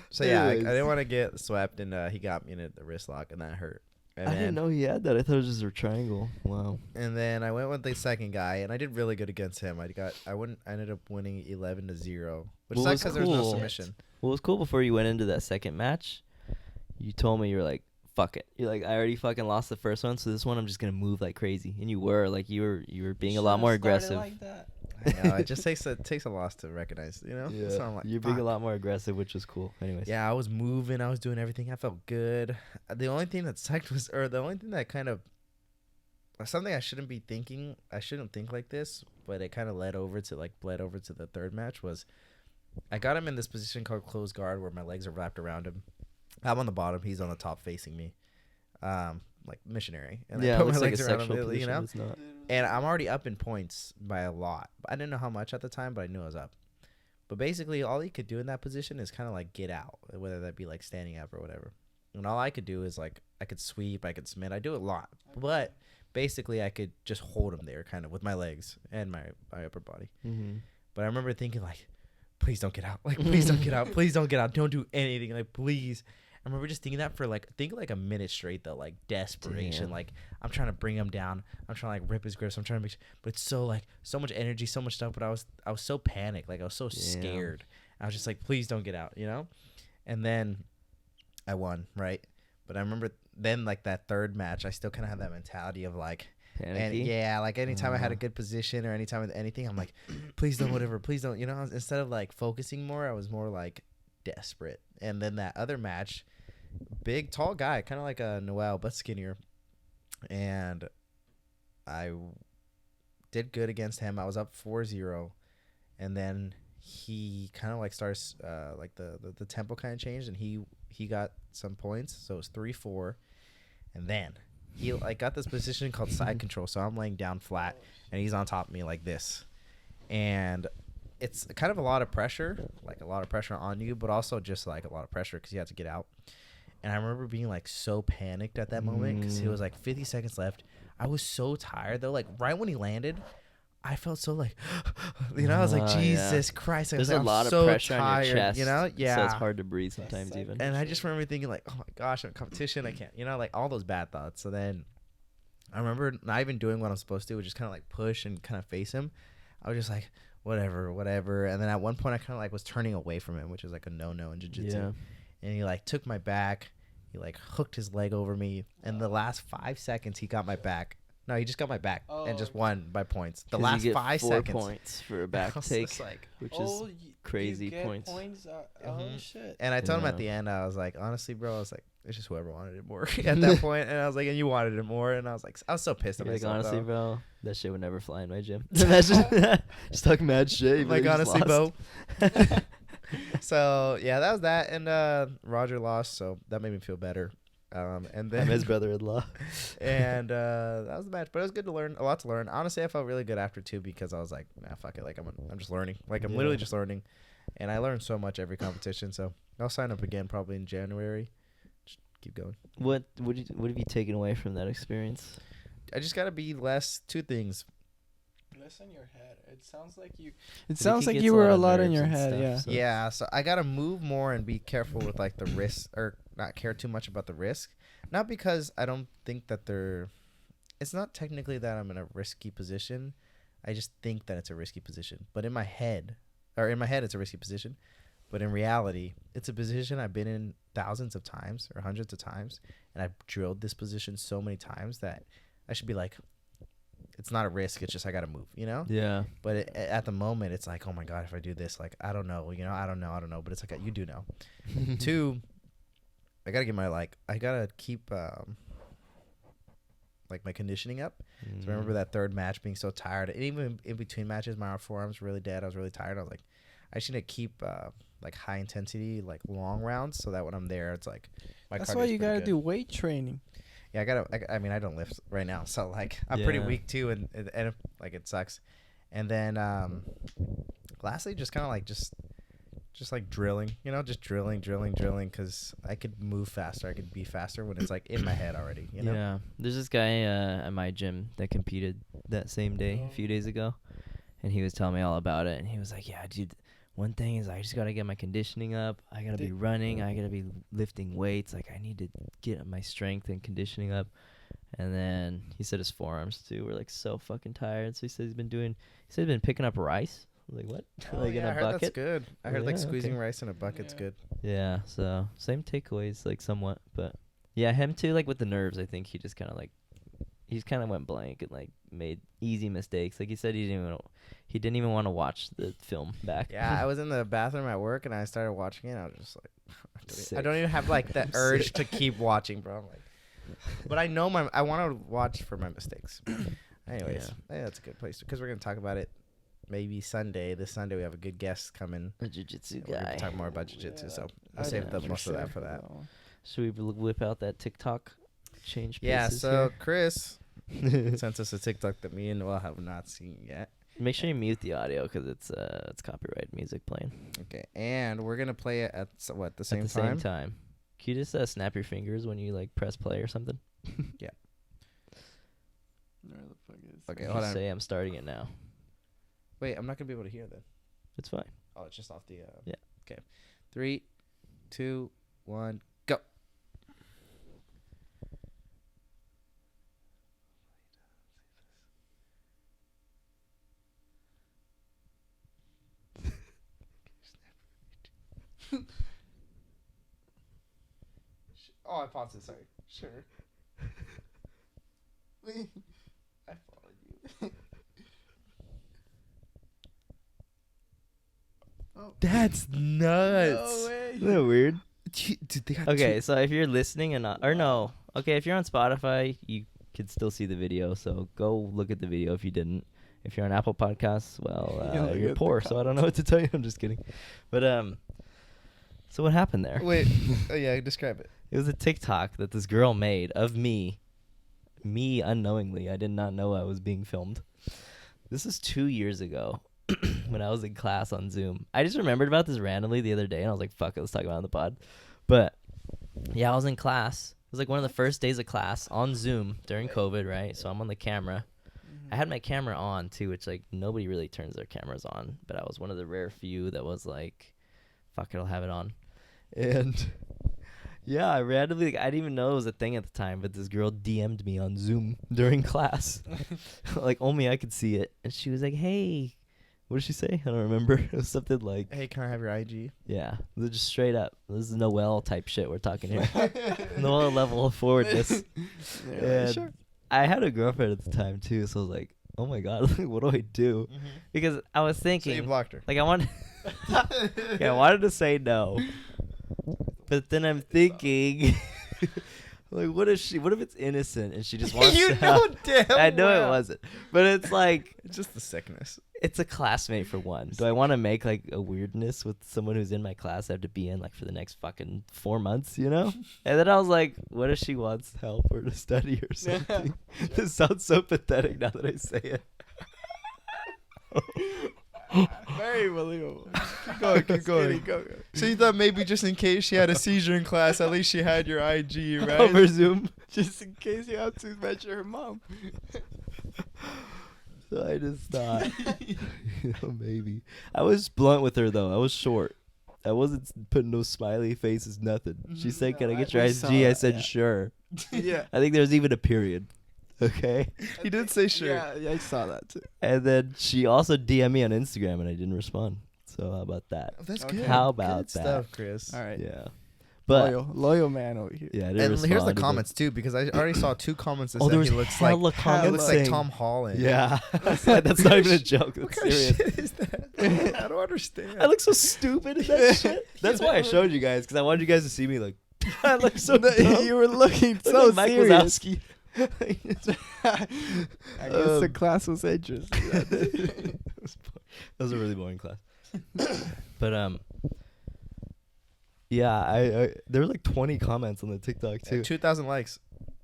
So yeah, I Anyways. didn't want to get swept, and he got me in the wrist lock, and that hurt. And I didn't then, know he had that. I thought it was just a triangle. Wow. and then I went with the second guy, and I did really good against him. I ended up winning 11-0, which Well, sucks that's because there was no cool. submission. What was cool before you went into that second match, you told me you were like, fuck it. You're like, I already fucking lost the first one, so this one I'm just gonna move like crazy. And you were like, you were being a lot more aggressive. Like that. I know, it just takes a loss to recognize, you know. So I'm like, You're being a fuck. lot more aggressive, which was cool. Anyways. Yeah, I was moving. I was doing everything. I felt good. The only thing that sucked was, or the only thing that kind of, something I shouldn't be thinking. I shouldn't think like this, but it kind of bled over to the third match. Was I got him in this position called closed guard, where my legs are wrapped around him. I'm on the bottom. He's on the top, facing me, like missionary. And Yeah, I it put looks my like a legs around sexual him, position. you know. It's not. And I'm already up in points by a lot. I didn't know how much at the time, but I knew I was up. But basically, all he could do in that position is kind of like get out, whether that be like standing up or whatever. And all I could do is like, I could sweep, I could submit. I do a lot. But basically, I could just hold him there kind of with my legs and my upper body. Mm-hmm. But I remember thinking like, please don't get out. Like, please don't get out. Please don't get out. Don't do anything. Like, please. I remember just thinking that for like, like a minute straight though, like desperation. Damn. Like, I'm trying to bring him down. I'm trying to like rip his grips. I'm trying to make but it's so like, so much energy, so much stuff. But I was so panicked. Like, I was so scared. I was just like, please don't get out, you know? And then I won, right? But I remember then like that third match, I still kind of had that mentality of like, and yeah, like anytime I had a good position or anytime with anything, I'm like, please don't, whatever, please don't, you know. Instead of like focusing more, I was more like desperate. And then that other match, big tall guy, kind of like a Noel but skinnier, and I did good against him. I was up 4-0, and then he kind of like starts like the tempo kind of changed, and he got some points, so it was 3-4, and then he like got this position called side control, so I'm laying down flat and he's on top of me like this, and it's kind of a lot of pressure, like a lot of pressure on you, but also just like a lot of pressure because you have to get out. And I remember being like so panicked at that moment because it was like 50 seconds left. I was so tired though, like right when he landed, I felt so like, you know, I was like, Jesus Christ. There's like, a lot of so pressure tired, on your chest, you know? Yeah. So it's hard to breathe sometimes even. And I just remember thinking like, oh my gosh, I'm in competition. I can't, you know, like all those bad thoughts. So then I remember not even doing what I'm supposed to, which is kind of like push and kind of face him. I was just like, whatever. And then at one point I kind of like was turning away from him, which is like a no-no in jiu-jitsu. Yeah. And he like took my back. He like hooked his leg over me. And the last 5 seconds he got my back. No, he just got my back and just won by points. The last you get 5 4 seconds. points for a back take, like, which is crazy you get points. Oh shit! and I told him at the end, I was like, honestly, bro, I was like, it's just whoever wanted it more at that point. And I was like, and you wanted it more. And I was like, I was so pissed at Like, myself. honestly, though. bro, that shit would never fly in my gym. Imagine just talking mad shit. Like, honestly, bro. So yeah, that was that. And Roger lost, so that made me feel better. And then I'm his brother-in-law. and that was the match, but it was good to learn, a lot to learn. Honestly, I felt really good after too because I was like, nah, fuck it, like I'm just learning, like I'm literally just learning, and I learned so much every competition. So I'll sign up again probably in January. Just keep going. What have you taken away from that experience? I just gotta be less. 2 things. Less in your head. It sounds like you. I It think sounds he like gets you a were lot a of lot in nerves your and head. stuff, Yeah. so- Yeah, so I gotta move more and be careful with like the risk, or not care too much about the risk. Not because I don't think that it's not technically that I'm in a risky position. I just think that it's a risky position. But in my head, it's a risky position. But in reality, it's a position I've been in thousands of times or hundreds of times, and I've drilled this position so many times that I should be like, it's not a risk. It's just I gotta move, you know. Yeah. But at the moment, it's like, oh my god, if I do this, like I don't know, you know, I don't know. But it's like you do know. 2, I gotta get I gotta keep like my conditioning up. So I remember that third match being so tired, and even in between matches, my forearms were really dead. I was really tired. I was like, I just need to keep like high intensity, like long rounds, so that when I'm there, it's like my. That's why you gotta do weight training. Yeah, I mean, I don't lift right now, so like I'm pretty weak too, and like it sucks. And then lastly, just kind of like just like drilling, you know, just drilling, because I could move faster. I could be faster when it's like in my head already, you know. Yeah. There's this guy at my gym that competed that same day, a few days ago, and he was telling me all about it. And he was like, "Yeah, dude. One thing is I just got to get my conditioning up. I got to be running. I got to be lifting weights. Like, I need to get my strength and conditioning up." And then he said his forearms, too, were, like, so fucking tired. So he said he's been picking up rice. Like, what? Like, in a I heard bucket? that's good. I heard, like, Yeah, squeezing okay. rice in a bucket's good. Yeah, so same takeaways, like, somewhat. But, yeah, him, too, like, with the nerves, I think he just kind of, like, went blank and, like, made easy mistakes. Like, he said he didn't even want to watch the film back. Yeah, I was in the bathroom at work, and I started watching it, and I was just like, I Sick. don't even have, like, that urge to keep watching, bro. I'm like, but I know I want to watch for my mistakes. Anyways, yeah, that's a good place, because we're going to talk about it maybe Sunday. This Sunday, we have a good guest coming. A jiu-jitsu We're going guy. to talk more about jiu-jitsu, so I I'll save know, most of that for that. Should we whip out that TikTok change Yeah, pieces so Chris sent us a TikTok that me and Noel have not seen yet. Make sure you mute the audio because it's copyright music playing. Okay, and we're gonna play it at the same At the time? same time. Can you just snap your fingers when you like press play or something? Where the fuck is? Okay, Just hold on. say I'm starting it now. Wait, I'm not gonna be able to hear that. It's fine. Oh, it's just off the. Yeah. Okay. 3, 2, 1, go. Oh, I paused it. Sorry. Sure. I followed you. Oh. That's nuts. No way. Isn't that weird? Dude, they got Okay, two- so if you're listening and not, or no, okay, if you're on Spotify, you could still see the video. So go look at the video if you didn't. If you're on Apple Podcasts, well, You'll look you're at the poor, so I don't know what to tell you. I'm just kidding. But so what happened there? Wait. Oh yeah, describe it. It was a TikTok that this girl made of me unknowingly. I did not know I was being filmed. This is 2 years ago when I was in class on Zoom. I just remembered about this randomly the other day, and I was like, fuck it, let's talk about it on the pod. But, yeah, I was in class. It was like one of the first days of class on Zoom during COVID, right? So I'm on the camera. I had my camera on, too, which, like, nobody really turns their cameras on. But I was one of the rare few that was like, fuck it, I'll have it on. And... yeah, I randomly, like, I didn't even know it was a thing at the time, but this girl DM'd me on Zoom during class. Like, only I could see it. And she was like, hey, what did she say? I don't remember. It was something like, Hey, can I have your IG? yeah, it was just straight up. This is Noel type shit we're talking here. Noel level of forwardness. Yeah, And sure. I had a girlfriend at the time, too, so I was like, oh my God, like, what do I do? Because I was So thinking, you blocked her. like, I wanted, yeah, I wanted to say no. But then I'm thinking, like, what if it's innocent and she just wants You to know have... damn I know well. it wasn't. But it's like, It's just the sickness. it's a classmate for one. Do I want to make, like, a weirdness with someone who's in my class I have to be in, like, for the next fucking 4 months, you know? And then I was like, what if she wants help or to study or something? This sounds so pathetic now that I say it. Very believable. Keep going, keep going. Go. So you thought maybe just in case she had a seizure in class, at least she had your IG, right? Over Zoom. Just in case you have to measure her mom. So I just thought, maybe. I was blunt with her, though. I was short. I wasn't putting no smiley faces, nothing. She said, can I get your we IG? saw I that, said, yeah. sure. Yeah. I think there's even a period. Okay? He did say sure. Yeah, I saw that too. And then she also DM'd me on Instagram, and I didn't respond. So how about that? Oh, that's Okay. good. How about Good that? stuff, Chris. All right. Yeah. But, Loyal man over here. yeah, I didn't And respond. here's the but- comments too, because I already saw 2 comments that Oh, said there was he looks like hella he comments looks like saying- Tom Holland. Yeah. That's not even a joke. What That's kind serious. of shit is that? I don't understand. I look so stupid in that shit. That's why I showed you guys, because I wanted you guys to see me like, I look so dumb. You were looking Look so like Mike serious. Wazowski. I guess the class was interesting. That was a really boring class. But yeah, I there were like 20 comments on the TikTok too. 2,000 likes.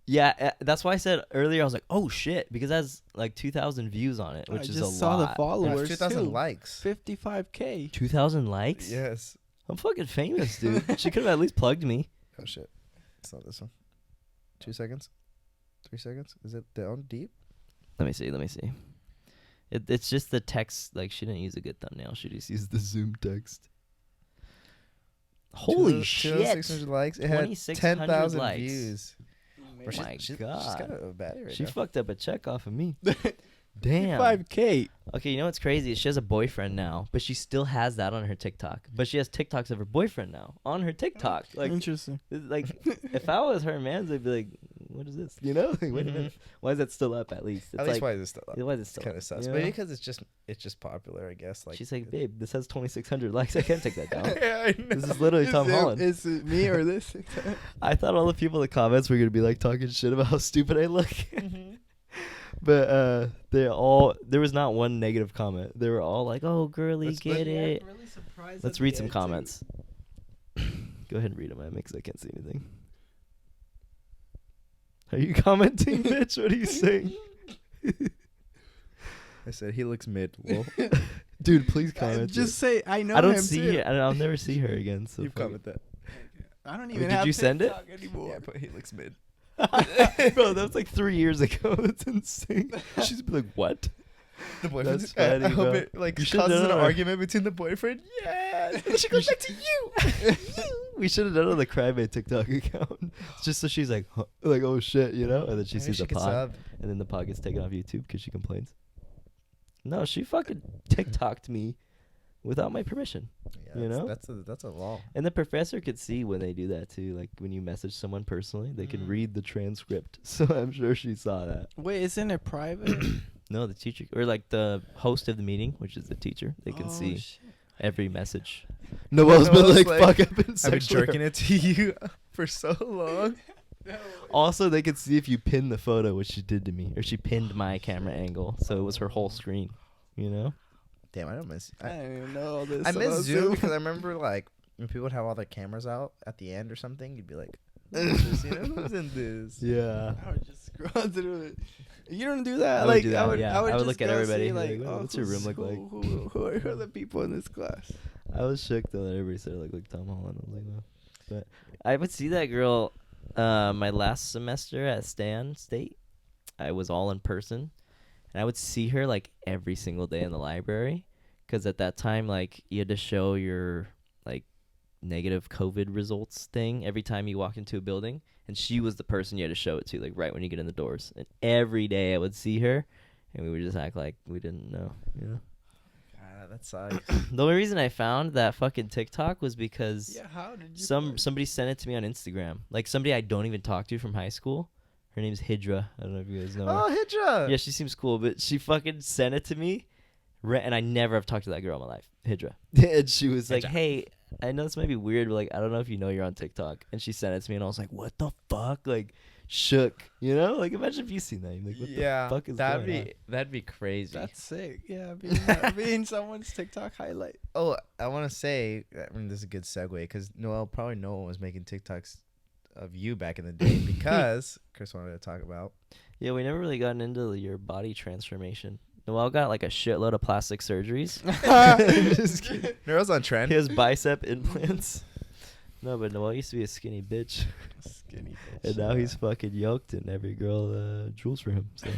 Yeah, that's why I said earlier I was like, oh shit, because it has like 2,000 views on it, which I is just a saw lot. the followers 2,000 too. likes. 55K. 2,000 likes? Yes. I'm fucking famous, dude. She could have at least plugged me. Oh shit. It's not this one. 2 seconds. 3 seconds. Is it down deep? Let me see. It's just the text. Like, she didn't use a good thumbnail. She just used the Zoom text. Holy shit. 2,600 likes. It had 2,600 10,000 likes. views. Oh my She's God. got a battery right She now. fucked up a check off of me. Damn. 55K. Okay, you know what's crazy? She has a boyfriend now, but she still has that on her TikTok. But she has TikToks of her boyfriend now on her TikTok. Like, Interesting. if I was her man, I'd be like, what is this? You know? Like, wait a minute. Why is that still up at least? It's At least like, why is it still up? why is it still Kind up? of sus. You But know? because it's just popular, I guess. Like She's like, babe, this has 2,600 likes. I can't take that down. yeah, I know. This is literally Tom Holland. Is it me or this? I thought all the people in the comments were gonna be like talking shit about how stupid I look. But there was not one negative comment. They were all like, "Oh, girly, get it." Really surprised Let's read some comments. Go ahead and read them, man, because I can't see anything. Are you commenting, bitch? What are you saying? I said he looks mid. Well, Dude, please comment. Just say I know I don't him see too. her. I'll never see her again. So you've fuck commented that. I don't Wait, even did have you send it? TikTok anymore. Yeah, but he looks mid. Bro, that was like 3 years ago. That's insane. She's been like, what? The boyfriend. That's funny, I hope bro. it like You should causes an know. argument between the boyfriend. Yeah. And she goes back to you. We should have done it on the Crybae TikTok account. Just so she's like, huh, like, oh shit, you know? And then she Maybe sees the could pod. sub. And then the pod gets taken off YouTube because she complains. No, she fucking TikToked me without my permission. Yeah, You know? that's a law. And the professor could see when they do that too. Like when you message someone personally, they can read the transcript. So I'm sure she saw that. Wait, isn't it private? No, the teacher or like the host of the meeting, which is the teacher, they can see shit. every message. Noel's been Noel's like, like, fuck, I've been I've been sexually jerking it to you for so long. Also, they could see if you pin the photo, which she did to me, or she pinned my camera angle, so it was her whole screen. You know? Damn, I don't miss. I didn't even know all this. I about miss Zoom Zoom. because I remember like when people would have all their cameras out at the end or something, you'd be like, "Who's in this?" Yeah. I would just scroll through it. You don't do that. I would Like do that, I would. yeah. I would, I would just look at go everybody, see, like, like, oh, what's your room look like? Who are the people in this class? I was shook though that everybody said like Tom Holland. I was like, no. But I would see that girl my last semester at Stan State. I was all in person, and I would see her like every single day in the library, because at that time like you had to show your like negative COVID results thing every time you walk into a building, and she was the person you had to show it to like right when you get in the doors. And every day I would see her, and we would just act like we didn't know, you know. God, that sucks. The only reason I found that fucking TikTok was because Yeah, how did you? somebody sent it to me on Instagram. Like somebody I don't even talk to from high school. Her name's Hydra. I don't know if you guys know her. Oh, Hydra. Yeah, she seems cool, but she fucking sent it to me, and I never have talked to that girl in my life, Hydra. And she was like, Hydra. "Hey, I know this might be weird, but like, I don't know if you know you're on TikTok." And she sent it to me, and I was like, "What the fuck?" Like, shook. You know? Like, imagine if you seen that. You're like, what the fuck is that'd going be on? that'd be crazy. That's sick. Yeah, being someone's TikTok highlight. Oh, I want to say, I mean, this is a good segue because Noel, probably no one was making TikToks of you back in the day because Chris wanted to talk about. Yeah, we never really gotten into your body transformation. Noel got like a shitload of plastic surgeries. Just kidding. Noel's on trend. He has bicep implants. No, but Noel used to be a skinny bitch. Skinny bitch. And now he's fucking yoked, and every girl drools for him. So,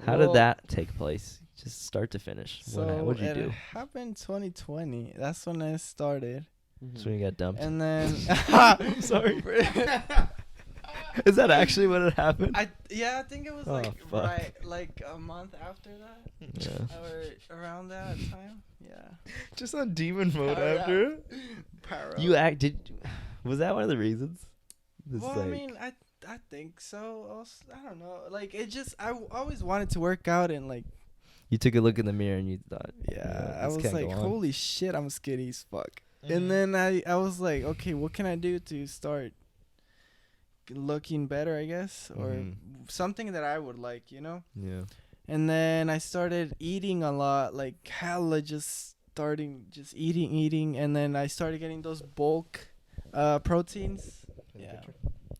how Well, did that take place? Just start to finish. So What'd you it do? happened 2020. That's when I started. That's when you got dumped. And then I'm sorry. Is that actually what had happened? I think it was Oh, like fuck. right like a month after that Yeah. or around that time. Yeah. Just on demon mode Power after. Pyro. You was that one of the reasons? This, Well, I mean, I think so. I don't know. Like it just I always wanted to work out and like you took a look in the mirror and you thought, yeah, I this was can't like, go on. holy shit, I'm skinny as fuck. And then I was like, okay, what can I do to start looking better, I guess, or Mhm. something that I would like, you know? Yeah. And then I started eating a lot, like hella just eating, and then I started getting those bulk proteins. Yeah.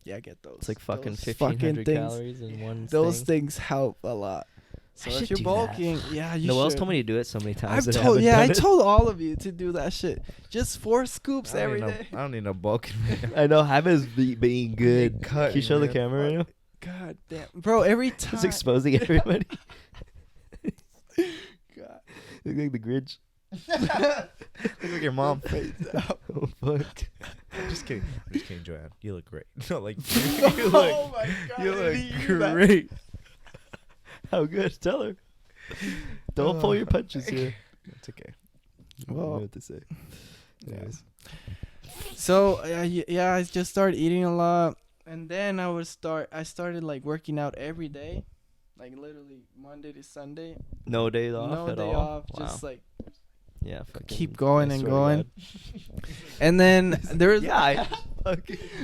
Yeah, get those. It's like fucking Those 1,500 things. calories in one Those thing. things help a lot. So I if should you're do that. bulking, yeah, you Noel's should. told me to do it so many times. I've that I told, haven't yeah, I done it. told all of you to do that shit. Just 4 scoops every day. I don't need no bulk. I know Habit's being good. Cut, Can you show the man. camera right now? God damn, bro! Every time. It's exposing everybody. God. Look like the Grinch. Look like your mom. Oh fuck. Just kidding. I'm just kidding, Joanne. You look great. No, like Oh my God! you I look didn't hear that. great. How good? Tell her. Don't pull your punches here. It's okay. I don't know Well, what to say. yeah. Anyways. So yeah, I just started eating a lot, and then I started like working out every day, like literally Monday to Sunday. No days off No at day all. off, Wow. just like Yeah. Fucking, keep going I and swear to going. God. And then there's Yeah.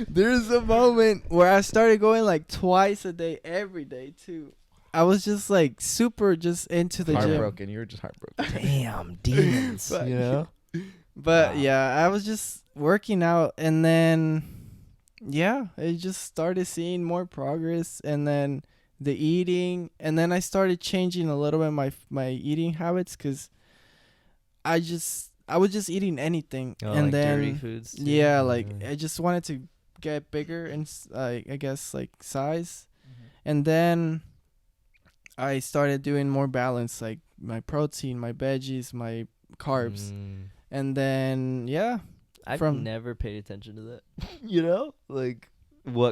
there's a moment where I started going like twice a day, every day too. I was just like super just into the gym. Heartbroken. You were just heartbroken. Damn demons. But- You know. But Wow. yeah, I was just working out, and then yeah, I just started seeing more progress, and then the eating, and then I started changing a little bit my eating habits, because I was just eating anything, Oh, and like then dirty foods. Too? yeah, like I just wanted to get bigger and I guess like size, and then I started doing more balance, like my protein, my veggies, my carbs, and then I've from- never paid attention to that. You know, like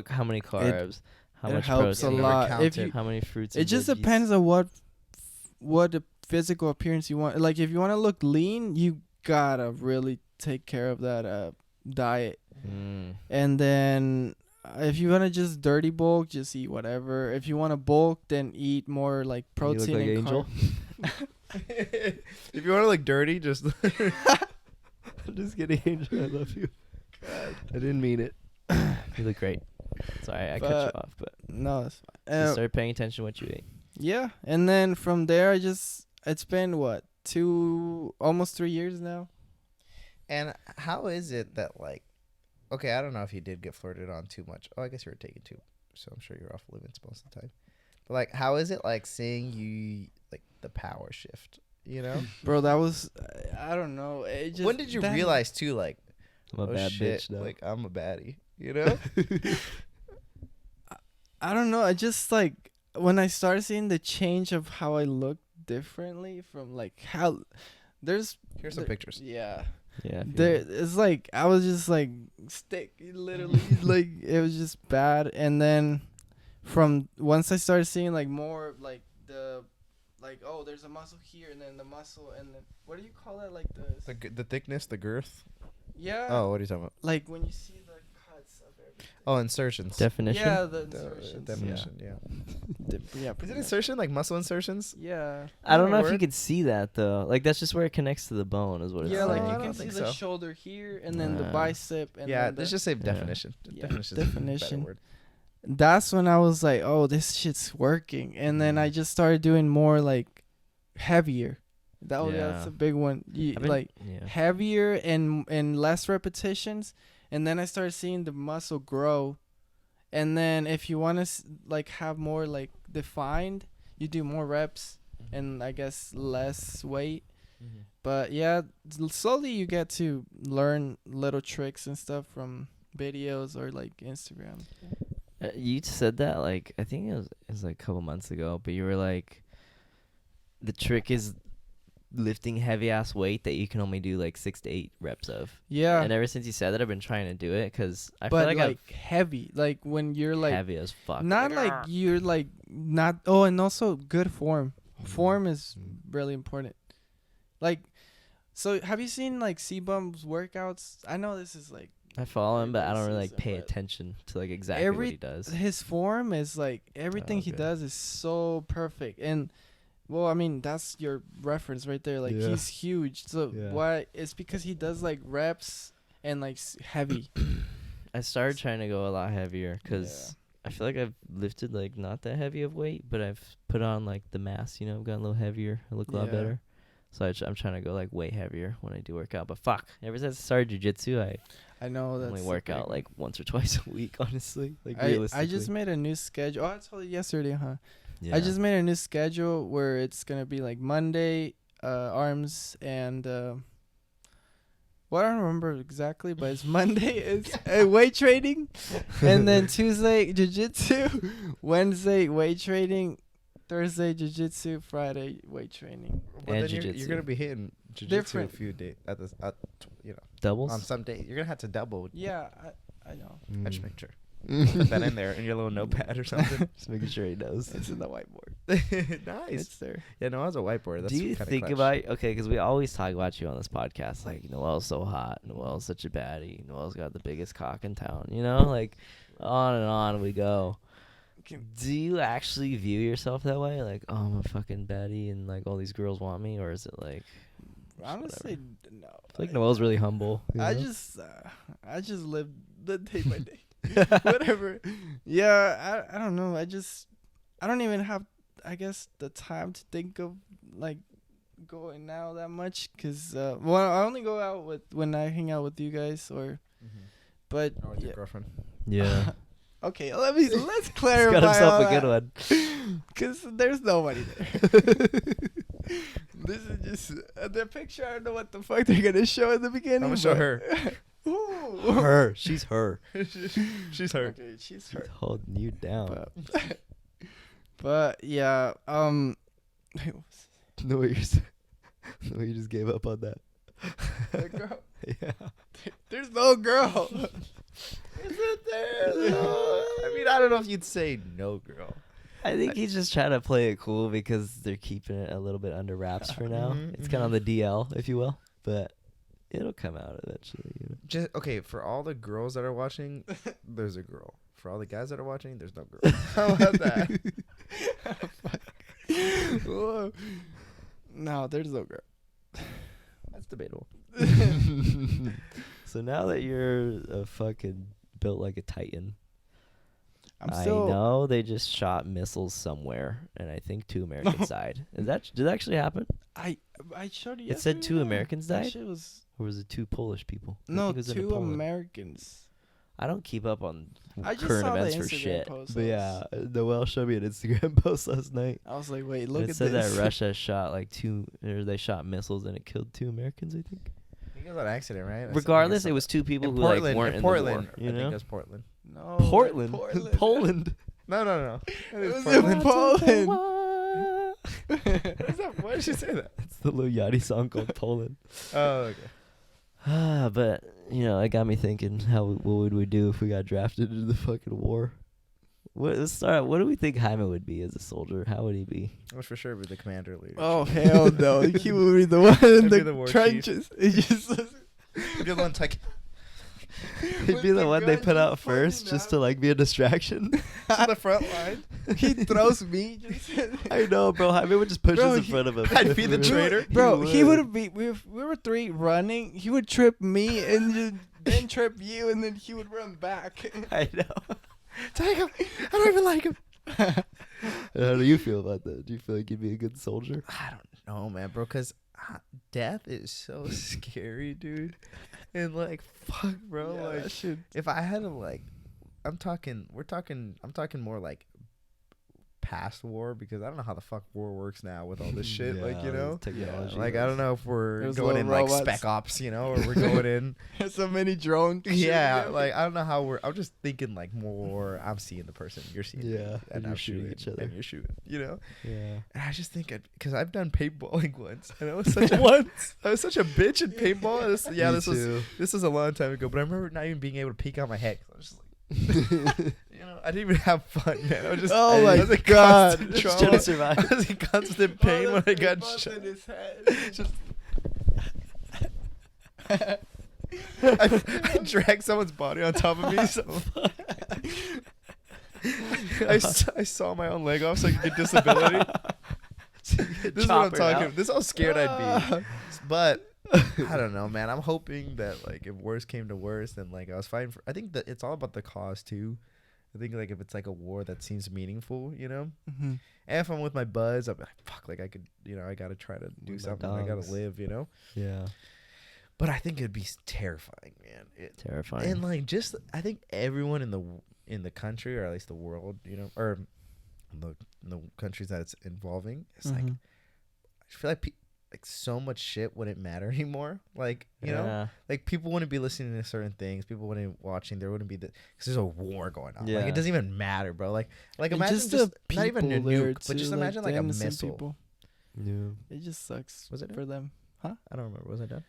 how many carbs, how it much helps a protein, lot. If you, how many fruits. it and just veggies. depends on what the physical appearance you want. Like if you want to look lean, you gotta really take care of that diet. And then if you want to just dirty bulk, just eat whatever. If you want to bulk, then eat more like protein like and Angel? If you want to look dirty, just. I'm just kidding, Angel. I love you. God. I didn't mean it. You look great. Sorry, I cut you off, but No, it's fine. just start paying attention to what you ate. Yeah, and then from there, it's been what, almost 3 years now. And how is it that, like, okay, I don't know if you did get flirted on too much. Oh, I guess you were taken too, so I'm sure you're off limits most of the time. But, like, how is it, like, seeing you, like, the power shift, you know? Bro, that was, I don't know. It just, When did you realize, too, like, I'm a oh, bad shit, bitch, though. like, I'm a baddie, you know? I don't know. I just, like, when I started seeing the change of how I look differently from, like, how, Here's some pictures. Yeah. Yeah. It's like, I was just, like, literally, like, it was just bad. And then from once I started seeing, like, more of, like, oh, there's a muscle here, and then the muscle, and then, what do you call that? Like, The thickness, the girth. yeah. Oh, what are you talking about? Like, when you see the cuts of everything. Oh, insertions. Definition. Yeah, the insertions. Definition, yeah. Yeah. Is pretty it much. insertion, like muscle insertions? Yeah. I don't know if Word? you could see that though. Like that's just where it connects to the bone, is what it's Yeah, like I you don't can see think the so. shoulder here, and then the Nah. bicep, and Yeah, then let's the, just say Yeah. definition. Yeah, Definition. is a better definition. word. That's when I was like, oh, this shit's working. And then I just started doing more like heavier. That's Yeah. a big one. Like yeah. heavier and less repetitions. And then I started seeing the muscle grow. And then if you want to like have more like defined, you do more reps and I guess less weight. But yeah, slowly you get to learn little tricks and stuff from videos or like Instagram. You said that like I think it was like a couple months ago, but you were like, the trick is lifting heavy ass weight that you can only do like 6 to 8 reps of. Yeah. And ever since you said that, I've been trying to do it because I But feel like heavy, like when you're I'm like heavy as fuck. not like you're like not. Oh, and also good form. Form is really important. Like, so have you seen like C-Bum's workouts? I know this is like I follow him, but I don't really like season, pay but attention to like exactly what he does. his form is like everything he okay. does is so perfect. And well, I mean that's your reference right there. Like Yeah. he's huge. So Yeah. why? It's because he does like reps and like heavy. I started trying to go a lot heavier because I feel like I've lifted like not that heavy of weight, but I've put on like the mass, you know, I've gotten a little heavier. I look a lot Yeah. better. So I'm trying to go like way heavier when I do work out. But fuck, ever since I started jiu-jitsu, I I know that's only the work big out one. like once or twice a week, honestly. Like I realistically. just made a new schedule. Oh, I told you yesterday, huh? Yeah. I just made a new schedule where it's gonna be like Monday, arms and well, I don't remember exactly, but it's Monday is weight training, and then Tuesday jiu-jitsu, Wednesday weight training, Thursday jiu-jitsu, Friday weight training. Well, And then you're jiu-jitsu. gonna be hitting jiu-jitsu Different. a few days at this, doubles. on some day. You're gonna have to double. Yeah, I know. I just make sure. Put that in there in your little notepad or something. Just making sure he knows. It's in the whiteboard. Nice. It's there. Yeah, no, I was a whiteboard. That's Do you kinda think clutch. about okay? Because we always talk about you on this podcast, like Noel's so hot, Noel's such a baddie, Noel's got the biggest cock in town. You know, like on and on we go. Do you actually view yourself that way? Like, oh, I'm a fucking baddie, and like all these girls want me, or is it like? Honestly, no. I feel like Noel's really humble. you I know? just live the day by day. Whatever. Yeah, I don't know. I don't even have, I guess, the time to think of like going out that much because well, I only go out when I hang out with you guys but Or with yeah. your girlfriend. Yeah. Okay, let's He's clarify. got himself all a good that, one. Cause there's nobody there. This is just the picture. I don't know what the fuck they're gonna show in the beginning. I'm gonna show but- her. Ooh. Her. She's her. She's her. Okay, she's her. She's holding you down. But But yeah, No, you just gave up on that. the girl. Yeah. There's no girl. Isn't there? No. I mean, I don't know if you'd say no, girl. I think he's just trying to play it cool because they're keeping it a little bit under wraps for now. Mhm, It's kind of on the DL, if you will, but it'll come out eventually. You know? Just okay, for all the girls that are watching, there's a girl. For all the guys that are watching, there's no girl. How about that? Whoa. No, there's no girl. That's debatable. So now that you're a fucking built like a titan, I still. know they just shot missiles somewhere, and I think 2 Americans died. Did that actually happen? I showed you. It said 2 Americans That died, shit was or was it 2 Polish people? I no think it was in 2 Poland. Americans. I don't keep up on I just current saw the events for Instagram shit. post. But yeah, Noel showed me an Instagram post last night. I was like, wait, And look it at said this. that Russia shot like they shot missiles and it killed 2 Americans, I think. I think it was an accident, right? Regardless, it was 2 people in who Portland. like weren't In in Portland, the war. You I know? think it was Portland. No, Portland, Portland. Poland. No. It was Portland. in Poland. Why did you say that? It's the Lil Yachty song called Poland. Oh, okay. But it got me thinking, what would we do if we got drafted into the fucking war? Let's start. What do we think Jaime would be as a soldier? How would he be? I was for sure be the commander leader. Oh hell no! He would be the one in He'd be the, the war trenches. He just You're the one like, He'd be the one they gun put out just pointing first, just out. to like be a distraction. to the front line. he throws me. Just I know, bro. Jaime would just push Bro, us in he- front of him. I'd be the traitor. Bro, You he would. would be. We were 3 running. He would trip me and then trip you, and then he would run back. I know. Take him. I don't even like him. How do you feel about that? Do you feel like you'd be a good soldier? I don't know, man, bro, because death is so scary, dude. And like, fuck, bro. Yeah, like, that shit. if I had to, like, I'm talking more like past war, because I don't know how the fuck war works now with all this shit. Like, you know, technology. like I don't know if we're There's going in little like robots. spec ops, or we're going in. So many drones. Yeah, like I don't know how we're. I'm just thinking like more. I'm seeing the person, you're seeing, me, Yeah, and you're I'm shooting shooting each other. and you're shooting. Yeah. And I just think because I've done paintballing once, and I was such a I was such a bitch in paintball. This was a long time ago, but I remember not even being able to peek out my head. 'Cause I was just like, I didn't even have fun, man. I was just, Oh I my was in God. constant Just trauma. trying to survive. I was in constant pain when I got shot. I dragged someone's body on top of me. So I saw my own leg off so I could get disability. This is what I'm talking. This is how scared I'd be. But I don't know, man. I'm hoping that like if worse came to worse, then like I was fighting for. I think that it's all about the cause too. I think like if it's like a war that seems meaningful, Mm-hmm. And if I'm with my buds, I'm like, fuck, like I could, I gotta try to do With my something. I gotta dogs. live, Yeah. But I think it'd be terrifying, man. Terrifying. And like just, I think everyone in the country, or at least the world, or the countries that it's involving, it's like I feel like like so much shit wouldn't matter anymore. Like like people wouldn't be listening to certain things. People wouldn't be watching. There wouldn't be because there's a war going on. Yeah. Like it doesn't even matter, bro. Like And imagine just just the not even a people there nuke, but too, just imagine like the a innocent missile. people. Yeah. It just sucks Was it for them. I don't remember. Was I done?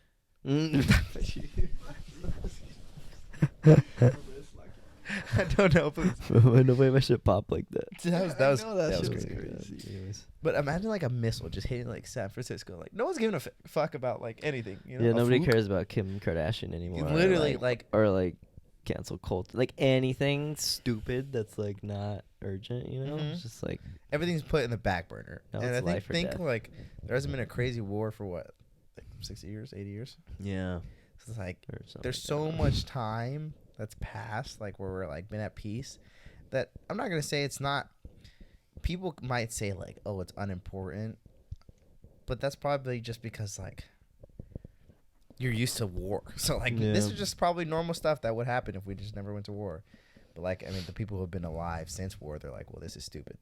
I don't know. But No way my shit pop like that. that was I know that that was shit was crazy. crazy. Anyways. But imagine like a missile just hitting like San Francisco. Like no one's giving a fuck about like anything. Yeah, a nobody fluke. cares about Kim Kardashian anymore. Literally, or like cancel culture, like anything stupid that's like not urgent. Mhm. It's just like everything's put in the back burner. Now And it's I life or think death. like there hasn't been a crazy war for what, like 60 years, 80 years. yeah. So it's like Or something there's like so that. much time that's passed, like where we're like been at peace, that I'm not gonna say it's not. People might say like, oh, it's unimportant, but that's probably just because like you're used to war. So like this Yeah. is just probably normal stuff that would happen if we just never went to war. But like I mean, the people who have been alive since war, they're like, well, this is stupid,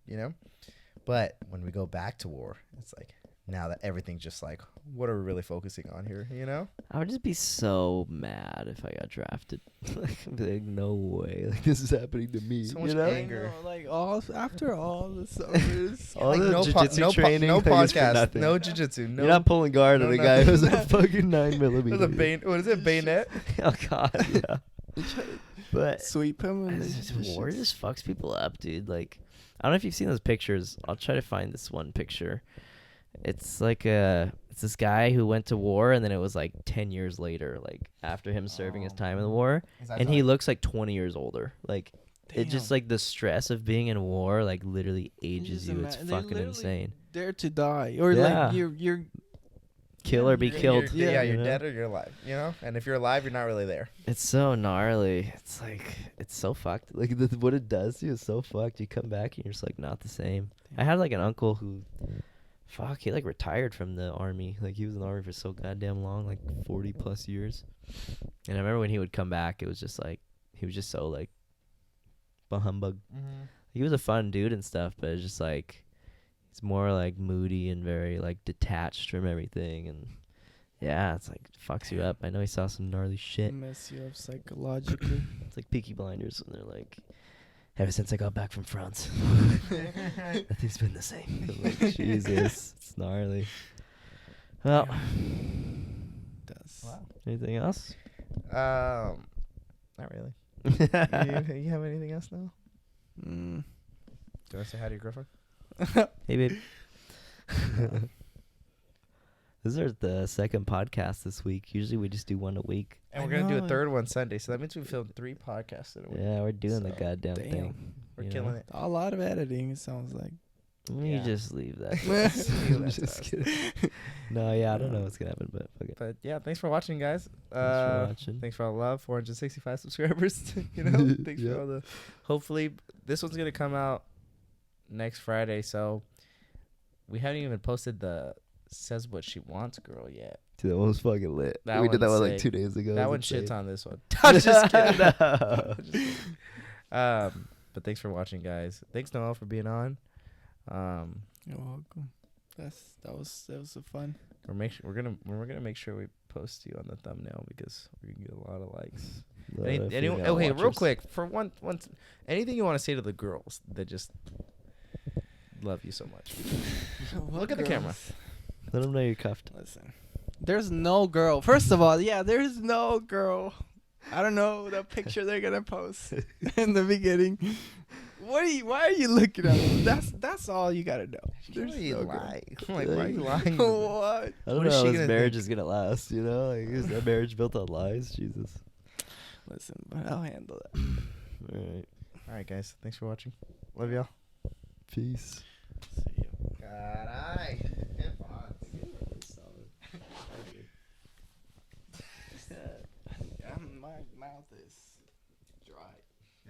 But when we go back to war, it's like, now that everything's just like, what are we really focusing on here? You know? I would just be so mad if I got drafted. Like, I'd be like, no way. Like, this is happening to me. So much you know? anger. I know, like after all the summers. All Like, the jiu-jitsu no training, no like, is for podcast, nothing. no jiu-jitsu, no. You're not pulling guard no on a guy who's a nothing. fucking 9mm. What is it? Bayonet? Oh, God, yeah. But Sweep him and war just fucks people up, dude. Like, I don't know if you've seen those pictures. I'll try to find this one picture. It's like it's this guy who went to war, and then it was like 10 years later, like after him serving his time in the war, and he looks like 20 years older. Like, it's just like the stress of being in war, like literally ages you. It's fucking insane. Dare to die, or Yeah. like you're Kill or be killed. You're you know? dead or you're alive. You know, and if you're alive, you're not really there. It's so gnarly. It's like, it's so fucked. Like, what it does to you is so fucked. You come back and you're just like not the same. I had like an uncle who, he like retired from the army. Like, he was in the army for so goddamn long, like 40 plus years. And I remember when he would come back, it was just like, he was just so like, bah humbug. He was a fun dude and stuff, but it's just like, he's more like moody and very like detached from everything. And yeah, it's like, fucks you up. I know he saw some gnarly shit. mess you up psychologically. It's like Peaky Blinders when they're like, ever since I got back from France, nothing's been the same. I'm like, Jesus, it's gnarly. Well, Does. Wow. anything else? Not really. You have anything else now? Mm. Do you want to say hi to your girlfriend? Hey, babe. This is the second podcast this week. Usually we just do one a week. And I we're gonna do a know. third one Sunday, so that means we filmed 3 podcasts in a week. Yeah, we're doing the So, goddamn damn. thing. We're you killing know? it. A lot of editing. It sounds like. You Yeah. just leave that. Just leave I'm that to just us. kidding. No, yeah, I don't know what's gonna happen, but fuck it. But yeah, thanks for watching, guys. Thanks for watching. Thanks for all the love. 465 subscribers. You know, thanks Yep. for all the. Hopefully, this one's gonna come out next Friday. So we haven't even posted the says what she wants girl yet. Dude, that one was fucking lit. That We did that one's one like sick. 2 days ago. That It one was shits insane. on this one. I'm just kidding. No. Just kidding. But thanks for watching, guys. Thanks Noel for being on. You're welcome. That was a fun. We're gonna make sure we post you on the thumbnail because we can get a lot of likes. No, Any, if we anyone, got okay, real watchers. quick for one, anything you want to say to the girls that just love you so much? Look at the camera. Let them know you're cuffed. Listen, there's no girl. First of all, yeah, there's no girl. I don't know the picture they're gonna post in the beginning. Why are you looking at me? That's all you gotta know. There's Why you no girl. lie? Like, why are you lying? What? I don't What know is how she his gonna marriage think? is gonna last, you know? Like, is that marriage built on lies? Jesus. Listen, but I'll handle that. All right. All right, guys. Thanks for watching. Love y'all. Peace. See you. Caray. My mouth is.